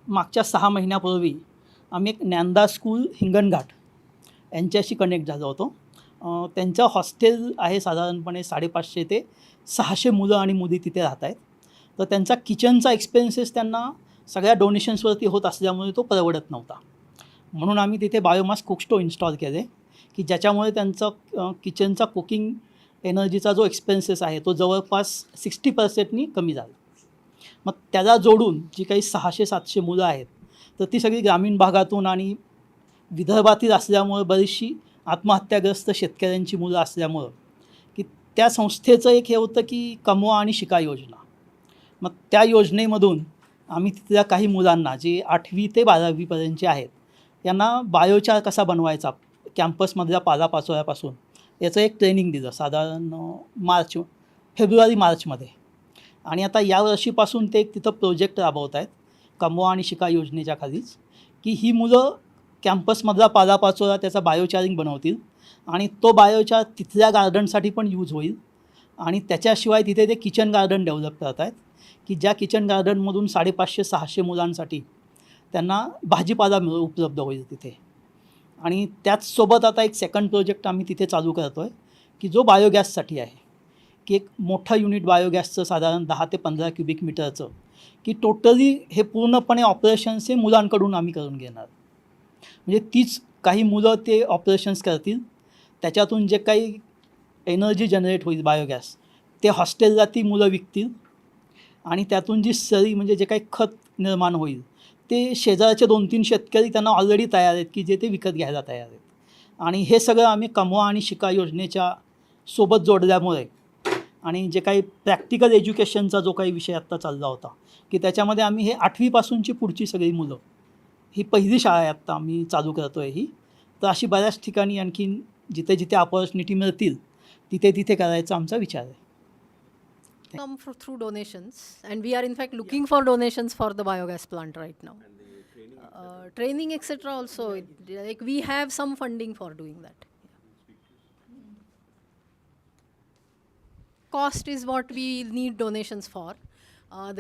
मागच्या 6 महिन्यापूर्वी आम्ही एक ज्ञानदा स्कूल हिंगणघाट यांच्याशी कनेक्ट झालो होतो. त्यांचं हॉस्टेल आहे साधारणपणे 550 ते 600 मुलं आणि मुली तिथे राहत आहेत. तर त्यांचा किचनचा एक्सपेन्सेस त्यांना सगळ्या डोनेशन्सवरती होत असल्यामुळे तो परवडत नव्हता. म्हणून आम्ही तिथे बायोमास कुकस्टो इन्स्टॉल केले की ज्याच्यामुळे त्यांचा किचनचा कुकिंग एनर्जीचा जो एक्सपेन्सेस आहे तो जवळपास 60%नी कमी झाला. मग त्याला जोडून जी काही 600-700 मुलं आहेत तर ती सगळी ग्रामीण भागातून आणि विदर्भातील असल्यामुळं बरीचशी आत्महत्याग्रस्त शेतकऱ्यांची मुलं असल्यामुळं की त्या संस्थेचं एक हे होतं की कमवा आणि शिका योजना. मग त्या योजनेमधून आम्ही तिथल्या काही मुलांना जे 8वी ते 12वीपर्यंतचे आहेत यांना बायोचार कसा बनवायचा कॅम्पसमधल्या पालापाचोळ्यापासून याचं एक ट्रेनिंग दिलं साधारण फेब्रुवारी-मार्चमध्ये. आणि आता यावर्षीपासून ते एक तिथं प्रोजेक्ट राबवत आहेत कमवा आणि शिका योजनेच्या खालीच की ही मुलं कॅम्पसमधला पालापाचोळा त्याचा बायोचारिंग बनवतील आणि तो बायोचार तिथल्या गार्डनसाठी पण यूज होईल. आणि त्याच्याशिवाय तिथे ते किचन गार्डन डेव्हलप करत आहेत की ज्या किचन गार्डनमधून 550-600 मुलांसाठी त्यांना भाजीपाला उपलब्ध होईल तिथे. आणि त्याचसोबत आता एक सेकंड प्रोजेक्ट आम्ही तिथे चालू करतो आहे की जो बायोगॅससाठी आहे की एक मोठं युनिट बायोगॅसचं साधारण 10 ते 15 क्युबिक मीटरचं की टोटली हे पूर्णपणे ऑपरेशन्स हे मुलांकडून आम्ही करून घेणार. म्हणजे तीच काही मुलं ते ऑपरेशन्स करतील, त्याच्यातून जे काही एनर्जी जनरेट होईल बायोगॅस ते हॉस्टेलला ती मुलं विकतील आणि त्यातून जी सरी म्हणजे जे काही खत निर्माण होईल ते शेजारचे 2-3 शेतकरी त्यांना ऑलरेडी तयार आहेत की जे ते विकत घ्यायला तयार आहेत. आणि हे सगळं आम्ही कमवा आणि शिका योजनेच्या सोबत जोडल्यामुळे आणि जे काही प्रॅक्टिकल एज्युकेशनचा जो काही विषय आत्ता चालला होता की त्याच्यामध्ये आम्ही हे 8वीपासूनची पुढची सगळी मुलं ही पहिली शाळा आहे आत्ता आम्ही चालू करतो आहे ही. तर अशी बऱ्याच ठिकाणी आणखीन जिथे जिथे अपॉर्च्युनिटी मिळतील तिथे तिथे करायचा आमचा विचार आहे. Come through donations, and we are in fact looking for donations for the biogas plant right now. Training etc. also, like we have some funding for doing that. Cost is what we need donations for.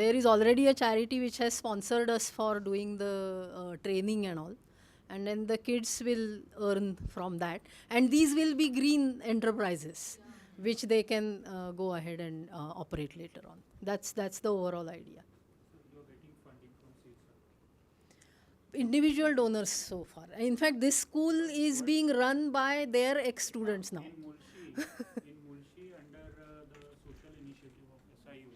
There is already a charity which has sponsored us for doing the training and all, and then the kids will earn from that, and these will be green enterprises. which they can go ahead and operate later on. That's the overall idea. Individual donors so far. In fact, this school is being run by their ex-students now. In Mulshi, under the social initiative of SIU,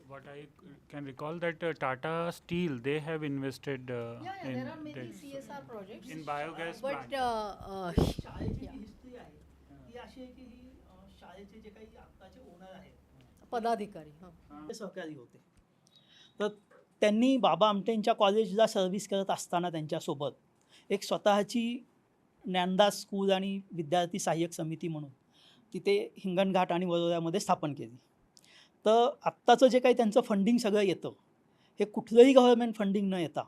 what I can recall that Tata Steel, they have invested in there are many that- CSR projects. in biogas But plant. शाळेची जी history आहे ती अशी आहे की ही शाळेचे जे काही आत्ताचे owner आहेत पदाधिकारी ते सहकारी होते. तर त्यांनी बाबा आमटेंच्या कॉलेजला सर्व्हिस करत असताना त्यांच्यासोबत एक स्वतःची ज्ञानदास स्कूल आणि विद्यार्थी सहाय्यक समिती म्हणून तिथे हिंगणघाट आणि वरोऱ्यामध्ये स्थापन केली. तर आत्ताचं जे काही त्यांचं फंडिंग सगळं येतं हे कुठलंही गव्हर्नमेंट फंडिंग न येता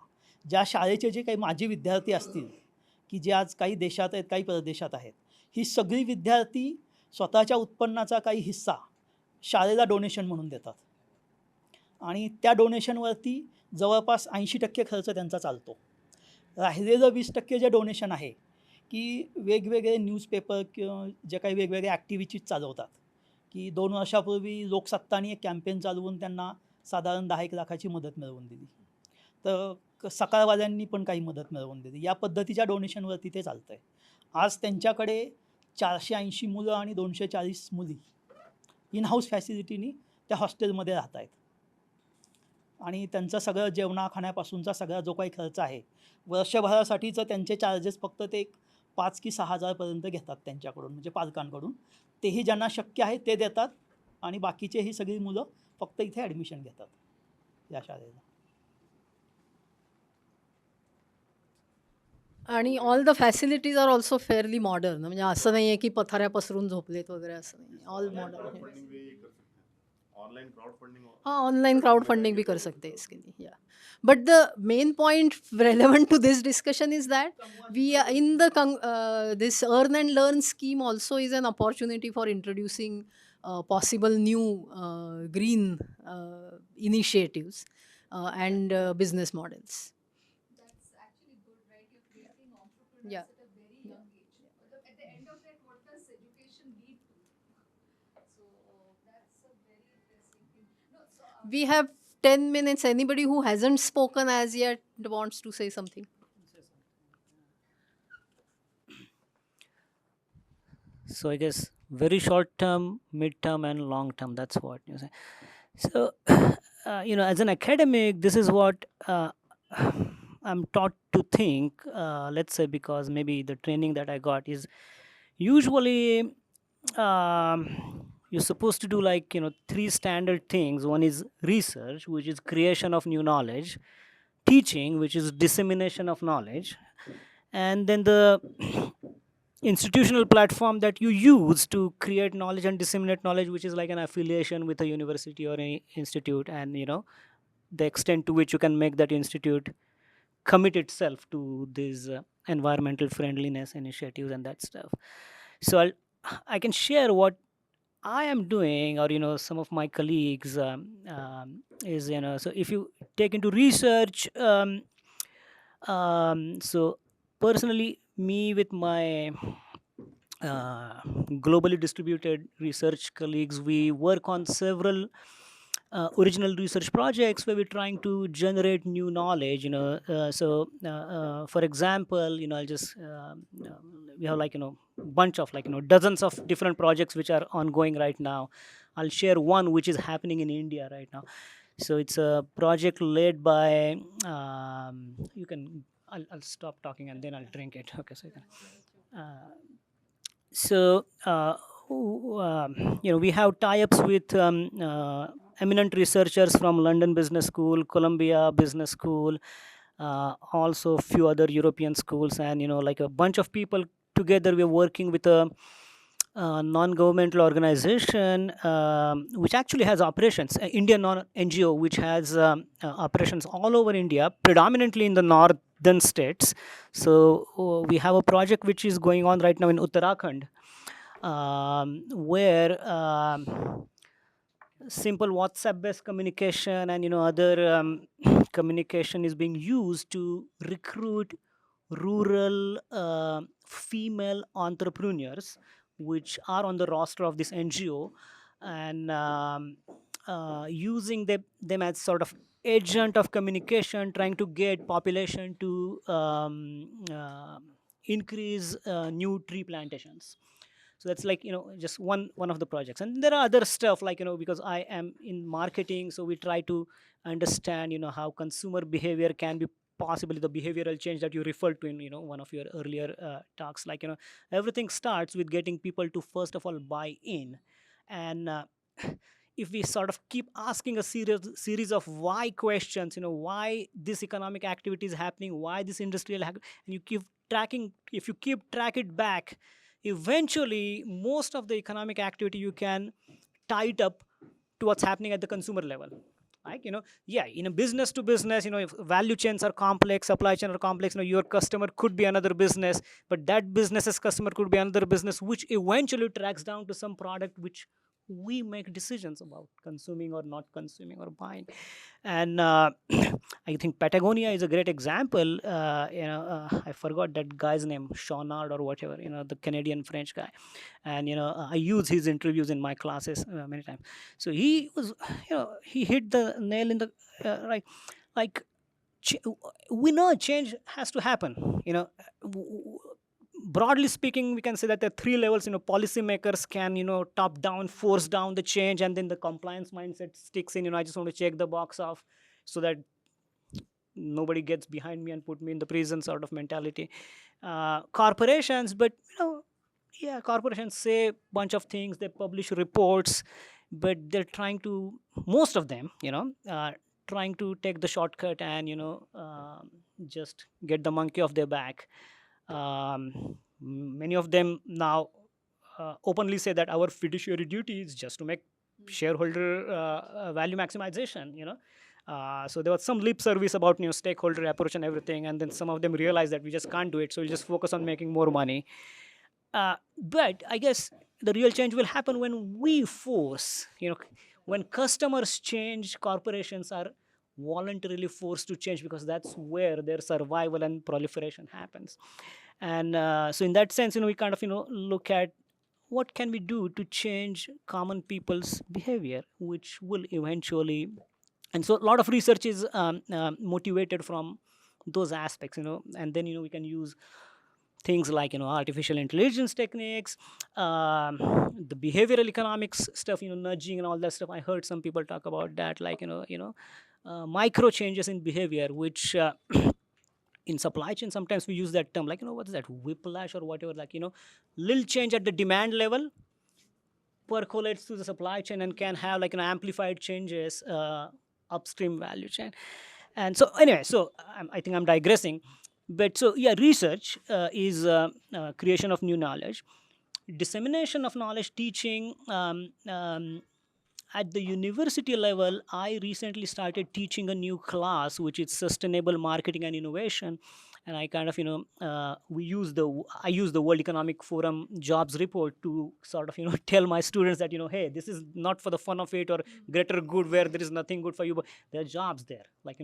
ज्या शाळेचे जे काही माजी विद्यार्थी असतील की जे आज काही देशात आहेत काही परदेशात आहेत, ही सगळी विद्यार्थी स्वतःच्या उत्पन्नाचा काही हिस्सा शाळेला डोनेशन म्हणून देतात आणि त्या डोनेशनवरती जवळपास 80% खर्च त्यांचा चालतो. राहिलेलं 20% जे डोनेशन आहे की वेगवेगळे न्यूजपेपर किंवा जे काही वेगवेगळे ॲक्टिव्हिटीज चालवतात की 2 वर्षापूर्वी लोकसत्तानी एक कॅम्पेन चालवून त्यांना साधारण 10-1 लाखाची मदत मिळवून दिली. तर सकाळवाल्यांनी पण काही मदत मिळवून दिली. या पद्धतीच्या डोनेशनवरती ते चालतं आहे. आज त्यांच्याकडे 480 मुलं आणि 240 मुली इन हाऊस फॅसिलिटीनी त्या हॉस्टेलमध्ये राहत आहेत आणि त्यांचं सगळं जेवणा खाण्यापासूनचा सगळा जो काही खर्च आहे वर्षभरासाठीचं त्यांचे चार्जेस फक्त ते 5 की 6 हजारपर्यंत घेतात त्यांच्याकडून, म्हणजे पालकांकडून. तेही ज्यांना शक्य आहे ते देतात आणि बाकीचे ही सगळी मुलं फक्त इथे ॲडमिशन घेतात या शाळेला. आणि all the facilities are also fairly modern. म्हणजे असं नाही आहे की पथाऱ्या पसरून झोपलेत वगैरे, असं नाही. All modern. हाँ, ऑनलाइन क्राउड फंडिंग भी कर सकते हैं इसके लिए. या but the main point relevant to this discussion is that we in the this earn and learn scheme also is an opportunity for introducing possible new green initiatives and business models. That's actually good, right? You're creating entrepreneurs Yeah. at a very young age. But at the end of that, what does education lead to? So that's a very interesting thing. No, so We have 10 minutes. Anybody who hasn't spoken as yet wants to say something? So I guess very short term, mid term, and long term. That's what you say. So as an academic, this is what I'm taught to think. Let's say because maybe the training that I got is usually you're supposed to do like 3 standard things. One is research, which is creation of new knowledge; teaching, which is dissemination of knowledge; and then the institutional platform that you use to create knowledge and disseminate knowledge, which is like an affiliation with a university or an institute, and the extent to which you can make that institute commit itself to these environmental friendliness initiatives and that stuff. So I can share what I am doing, or some of my colleagues is so if you take into research, so personally, me with my globally distributed research colleagues, we work on several original research projects where we're trying to generate new knowledge. For example, I'll just we have like bunch of like dozens of different projects which are ongoing right now. I'll share one which is happening in India right now. So it's a project led by I'll stop talking and then I'll drink it. Okay, so you can we have tie-ups with eminent researchers from London Business School, Columbia Business School, also a few other European schools, and like a bunch of people together. We're working with a non-governmental organization which actually has operations, Indian NGO, which has operations all over India, predominantly in the northern states. So we have a project which is going on right now in Uttarakhand, where simple WhatsApp-based communication and other communication is being used to recruit rural female entrepreneurs which are on the roster of this NGO, and using them as sort of agent of communication, trying to get population to increase new tree plantations. So that's like, just one of the projects. And there are other stuff like, because I am in marketing, so we try to understand how consumer behavior can be possibly the behavioral change that you referred to in one of your earlier talks. Like, everything starts with getting people to first of all buy in. And if we sort of keep asking a series of why questions, why this economic activity is happening, why this industrial and you keep tracking, if you keep track it back, eventually most of the economic activity you can tie it up to what's happening at the consumer level. Like, yeah, in a business to business, if value chains are complex, supply chain are complex, your customer could be another business, but that business's customer could be another business, which eventually tracks down to some product which we make decisions about consuming or not consuming or buying. And I think Patagonia is a great example. I forgot that guy's name, Shawnard or whatever, the Canadian French guy. And I use his interviews in my classes many times. So he was, he hit the nail in the right. Like, we know change has to happen. Broadly speaking, we can say that there are three levels. Policymakers can top down force down the change, and then the compliance mindset sticks in. I just want to check the box off so that nobody gets behind me and put me in the prison sort of mentality. Corporations, but yeah, corporations say a bunch of things, they publish reports, but they're trying to, most of them, trying to take the shortcut and just get the monkey off their back. Many of them now openly say that our fiduciary duty is just to make shareholder value maximization. So there was some lip service about stakeholder approach and everything, and then some of them realized that we just can't do it, so we'll just focus on making more money. But I guess the real change will happen when we force, when customers change, corporations are voluntarily forced to change, because that's where their survival and proliferation happens. And so in that sense, we kind of look at what can we do to change common people's behavior, which will eventually, and so a lot of research is motivated from those aspects, and then we can use things like artificial intelligence techniques, the behavioral economics stuff, nudging and all that stuff. I heard some people talk about that, like micro changes in behavior, which in supply chain sometimes we use that term, like what is that, whiplash or whatever, like little change at the demand level percolates through the supply chain and can have like amplified changes upstream value chain. And so anyway, so I think I'm digressing, but so yeah, research is creation of new knowledge, dissemination of knowledge, teaching. At the university level, I recently started teaching a new class, which is sustainable marketing and innovation. And I kind of, I use the World Economic Forum jobs report to sort of, tell my students that, hey, this is not for the fun of it or greater good where there is nothing good for you, but there are jobs there. Like,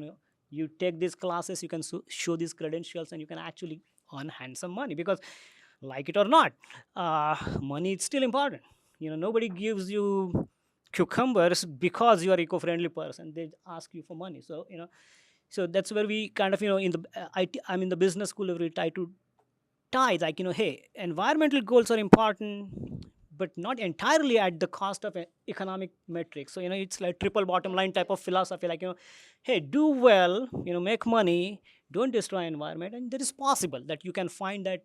you take these classes, you can show these credentials, and you can actually earn handsome money, because like it or not, money is still important. Nobody gives you cucumbers because you are eco-friendly person. They ask you for money. So so that's where we kind of in the I'm in the business school where we try to tie, like hey, environmental goals are important, but not entirely at the cost of economic metrics. So it's like triple bottom line type of philosophy, like hey, do well, make money, don't destroy environment, and there is possible that you can find that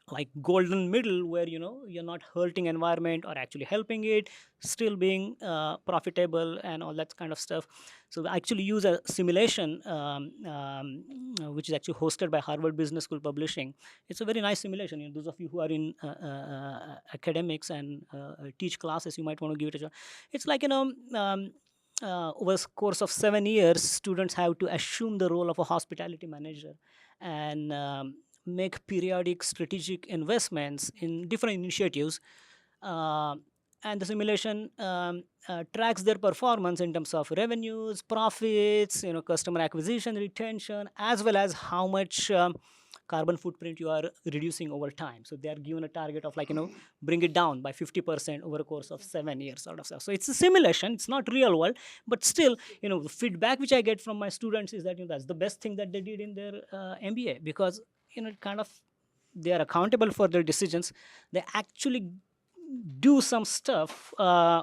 like golden middle where you're not hurting environment or actually helping it, still being profitable and all that kind of stuff. So we actually use a simulation which is actually hosted by Harvard Business School Publishing. It's a very nice simulation. Those of you who are in academics and teach classes, you might want to give it a shot. It's like over the course of 7 years, students have to assume the role of a hospitality manager and make periodic strategic investments in different initiatives, and the simulation tracks their performance in terms of revenues, profits, customer acquisition, retention, as well as how much carbon footprint you are reducing over time. So they are given a target of like, bring it down by 50% over a course of 7 years sort of stuff. So it's a simulation, it's not real world, but still, the feedback which I get from my students is that, that's the best thing that they did in their MBA, because, kind of they are accountable for their decisions. They actually do some stuff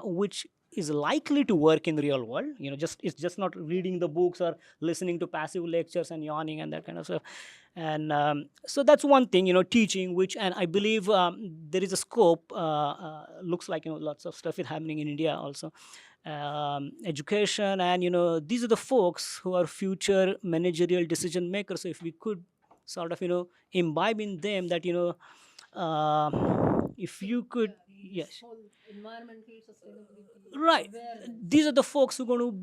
which is likely to work in real world. It's just not reading the books or listening to passive lectures and yawning and that kind of stuff. And so that's one thing, teaching, which, and I believe there is a scope. Looks like, lots of stuff is happening in India also. Education, and these are the folks who are future managerial decision makers. So if we could sort of imbibe in them that if you could, yes, Environmental sustainability. right, these are the folks who are going to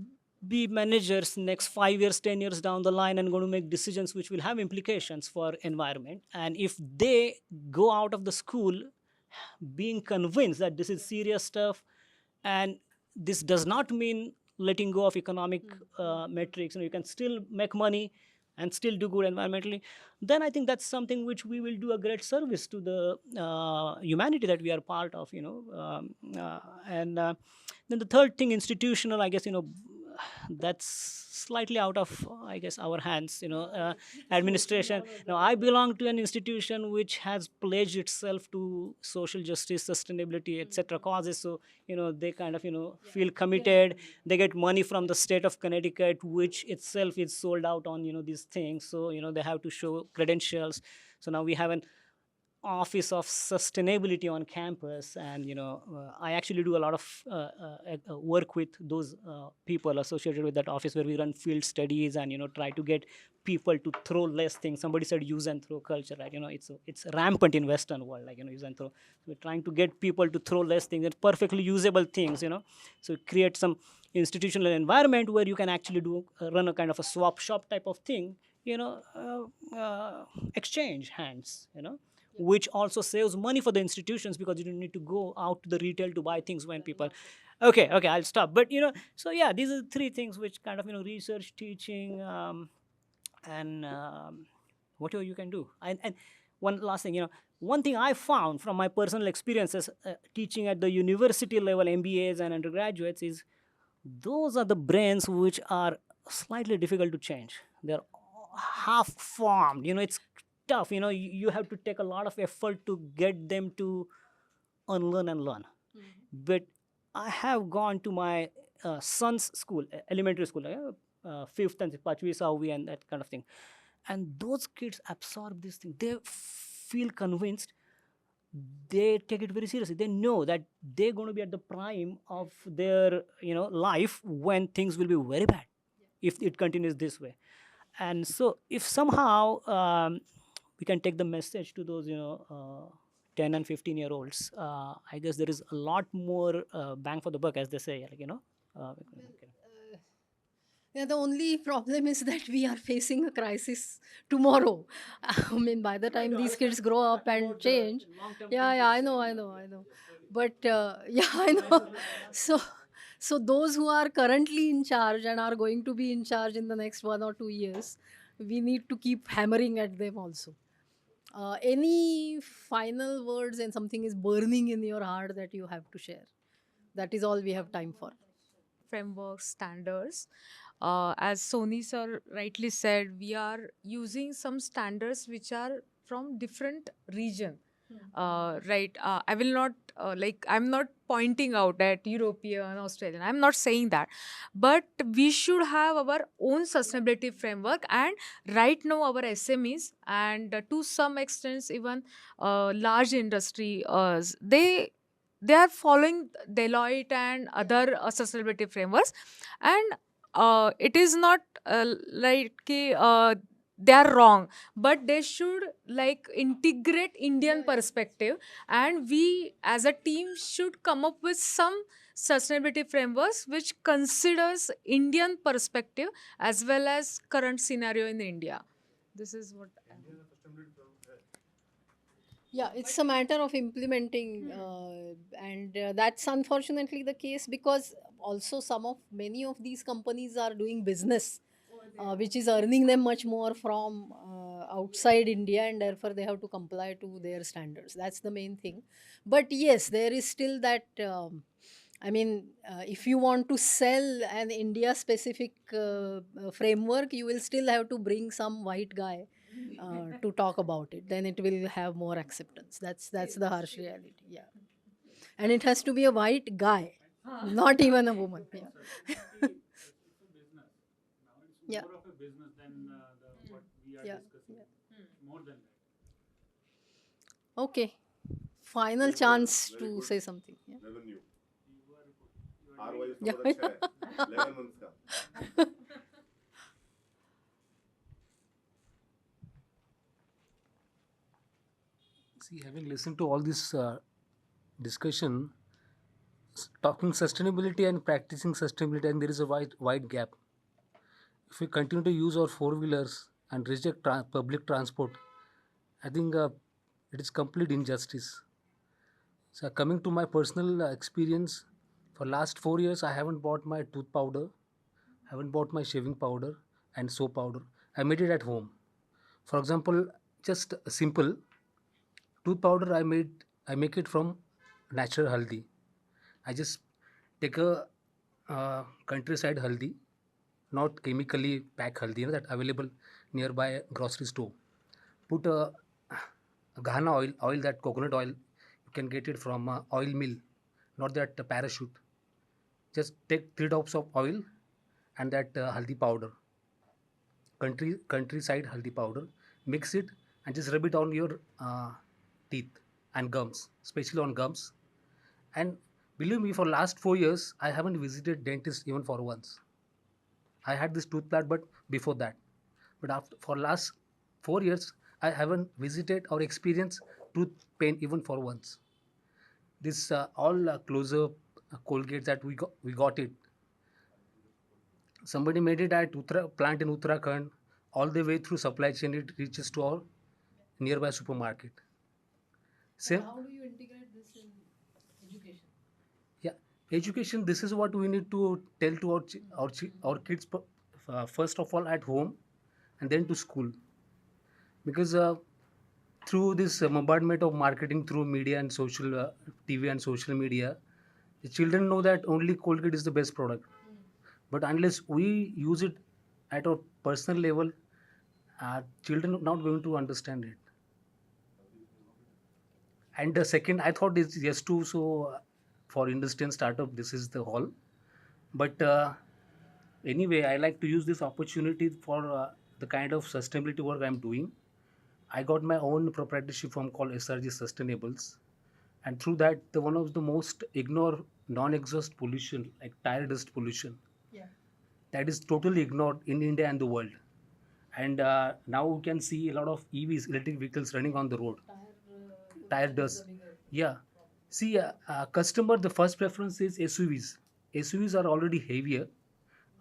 be managers next 5 years, 10 years down the line, and going to make decisions which will have implications for environment. And if they go out of the school being convinced that this is serious stuff, and this does not mean letting go of economic metrics, you can still make money and still do good environmentally, then I think that's something which we will do a great service to the humanity that we are part of, and then the third thing, institutional, I guess, that's slightly out of, I guess, our hands, administration. Now, I belong to an institution which has pledged itself to social justice, sustainability, etc. causes. So, they kind of, feel committed. They get money from the state of Connecticut, which itself is sold out on, these things. So, they have to show credentials. So now we have an office of sustainability on campus, and I actually do a lot of work with those people associated with that office, where we run field studies and try to get people to throw less things. Somebody said use and throw culture, right? It's rampant in Western world, like use and throw. So we're trying to get people to throw less things and perfectly usable things, so create some institutional environment where you can actually do run a kind of a swap shop type of thing, exchange hands, which also saves money for the institutions, because you don't need to go out to the retail to buy things when people. Okay, I'll stop. But so yeah, these are three things which kind of research, teaching, and whatever you can do. And one last thing, one thing I found from my personal experiences teaching at the university level, MBAs and undergraduates, is those are the brains which are slightly difficult to change. They're half formed, it's tough, you have to take a lot of effort to get them to unlearn and learn. But I have gone to my son's school, elementary school, 5th and 5th Sawi and that kind of thing, and those kids absorb this thing. They feel convinced, they take it very seriously. They know that they're going to be at the prime of their life when things will be very bad if it continues this way. And so if somehow we can take the message to those 10 and 15-year-olds, I guess there is a lot more bang for the buck, as they say, Yeah, the only problem is that we are facing a crisis tomorrow. I mean, by the time these kids grow up and change, yeah, I know. But yeah, I know. So those who are currently in charge and are going to be in charge in the next 1 or 2 years, we need to keep hammering at them also. Any final words, and something is burning in your heart that you have to share? That is all we have time for. Framework standards. As Sony sir rightly said, we are using some standards which are from different region. Right. I will not I'm not pointing out at European, Australian. I'm not saying that, but we should have our own sustainability framework. And right now, our SMEs and to some extent even large industry, they are following Deloitte and other sustainability frameworks, and it is not they are wrong, but they should integrate Indian perspective, and we as a team should come up with some sustainability frameworks which considers Indian perspective as well as current scenario in India. This is what Yeah, it's a matter of implementing, and that's unfortunately the case, because also many of these companies are doing business, which is earning them much more from outside India, and therefore they have to comply to their standards. That's the main thing. But yes, there is still that. I mean, if you want to sell an India specific framework, you will still have to bring some white guy to talk about it. Then it will have more acceptance. That's the harsh reality. Yeah, and it has to be a white guy, not even a woman. Yeah. Yeah. More of a business than what we are Yeah. discussing. Yeah. More than that. Okay. Final chance to say something. Yeah. Revenue. ROI उसका Yeah. बहुत अच्छा है 11 months का. See, having listened to all this discussion, talking sustainability and practicing sustainability, and there is a wide gap. If we continue to use our four-wheelers and reject public transport, I think it is complete injustice. So coming to my personal experience, for last 4 years, I haven't bought my tooth powder, haven't bought my shaving powder and soap powder. I made it at home. For example, just a simple tooth powder I make it from natural haldi. I just take a countryside haldi, not chemically packed haldi, that available nearby grocery store. Put a ghana oil, that coconut oil, you can get it from a oil mill, not that parachute. Just take 3 drops of oil and that haldi powder, countryside haldi powder, mix it and just rub it on your teeth and gums, especially on gums. And believe me, for last 4 years, I haven't visited dentist even for once. I had this tooth pad, but before that, but after for last 4 years, I haven't visited or experienced tooth pain even for once. This all close-up Colgate that we got it. Somebody made it at plant in Uttarakhand. All the way through supply chain, it reaches to our nearby supermarket. Same. How do you integrate this in education? Yeah, education. This is what we need to tell to our kids first of all at home, and then to school, because through this bombardment of marketing through media and social TV and social media, the children know that only Colgate is the best product. But unless we use it at our personal level, children are not going to understand it. And the second, I thought it's yes too. So for industry and startup, this is the hall. But anyway, I like to use this opportunity for the kind of sustainability work I'm doing. I got my own proprietorship firm called SRG Sustainables, and through that, the one of the most ignored non-exhaust pollution, like tire dust pollution, Yeah. that is totally ignored in India and the world. And now we can see a lot of EVs, electric vehicles, running on the road. Tire dust. Yeah. See, customer, the first preference is SUVs. SUVs are already heavier,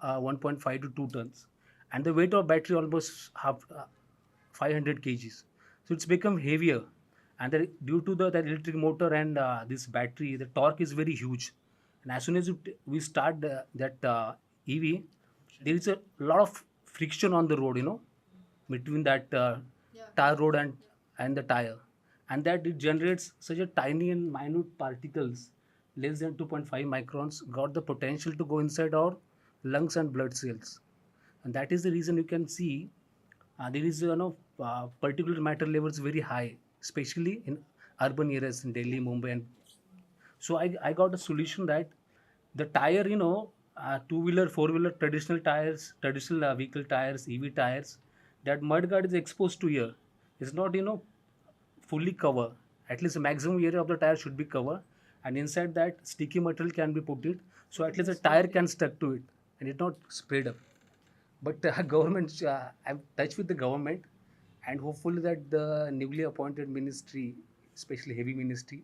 1.5 to 2 tons, and the weight of battery almost half 500 kgs. So it's become heavier, and due to that electric motor and this battery, the torque is very huge. And as soon as we start that EV, there is a lot of friction on the road, between that tar road and the tire, and that it generates such a tiny and minute particles, less than 2.5 microns, got the potential to go inside our lungs and blood cells. And that is the reason you can see there is particulate matter levels very high, especially in urban areas in Delhi, Mumbai. And so I got a solution that the tire, two-wheeler, four-wheeler, traditional tires, traditional vehicle tires, EV tires, that mud guard is exposed to air. It's not, fully cover. At least the maximum area of the tire should be covered, and inside that sticky material can be put it, so at least the tire can stuck to it and it not spread up. But government, I'm touch with the government, and hopefully that the newly appointed ministry, especially heavy ministry,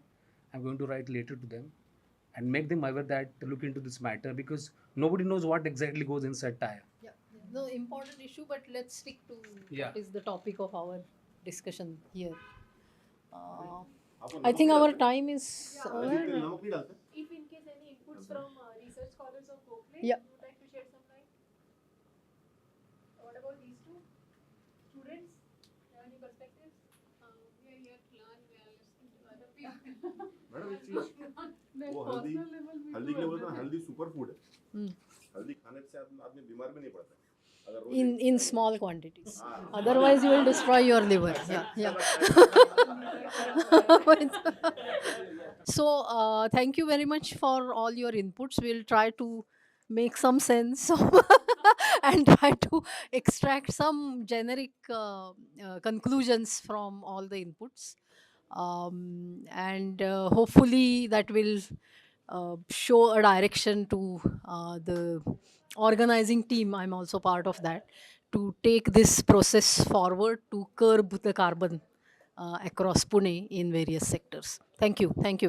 I'm going to write later to them and make them aware that to look into this matter, because nobody knows what exactly goes inside tire. Yeah. No, important issue, but let's stick to Yeah. what is the topic of our discussion here. I think our time is over. If in case any inputs from research scholars of Conclave, Yeah. you would like to share some light? What about these two students? वो हल्दी हल्दी के लिए बोलते हैं ना, हल्दी super food है. Hmm. हल्दी खाने से आदमी बीमार भी नहीं पड़ता है. अगर रोज In small quantities. हाँ. Otherwise, you will destroy your liver. Yeah. So, thank you very much for all your inputs. We'll try to make some sense and try to extract some generic conclusions from all the inputs. And hopefully, that will show a direction to the organizing team. I'm also part of that, to take this process forward to curb the carbon across Pune in various sectors. Thank you. Thank you.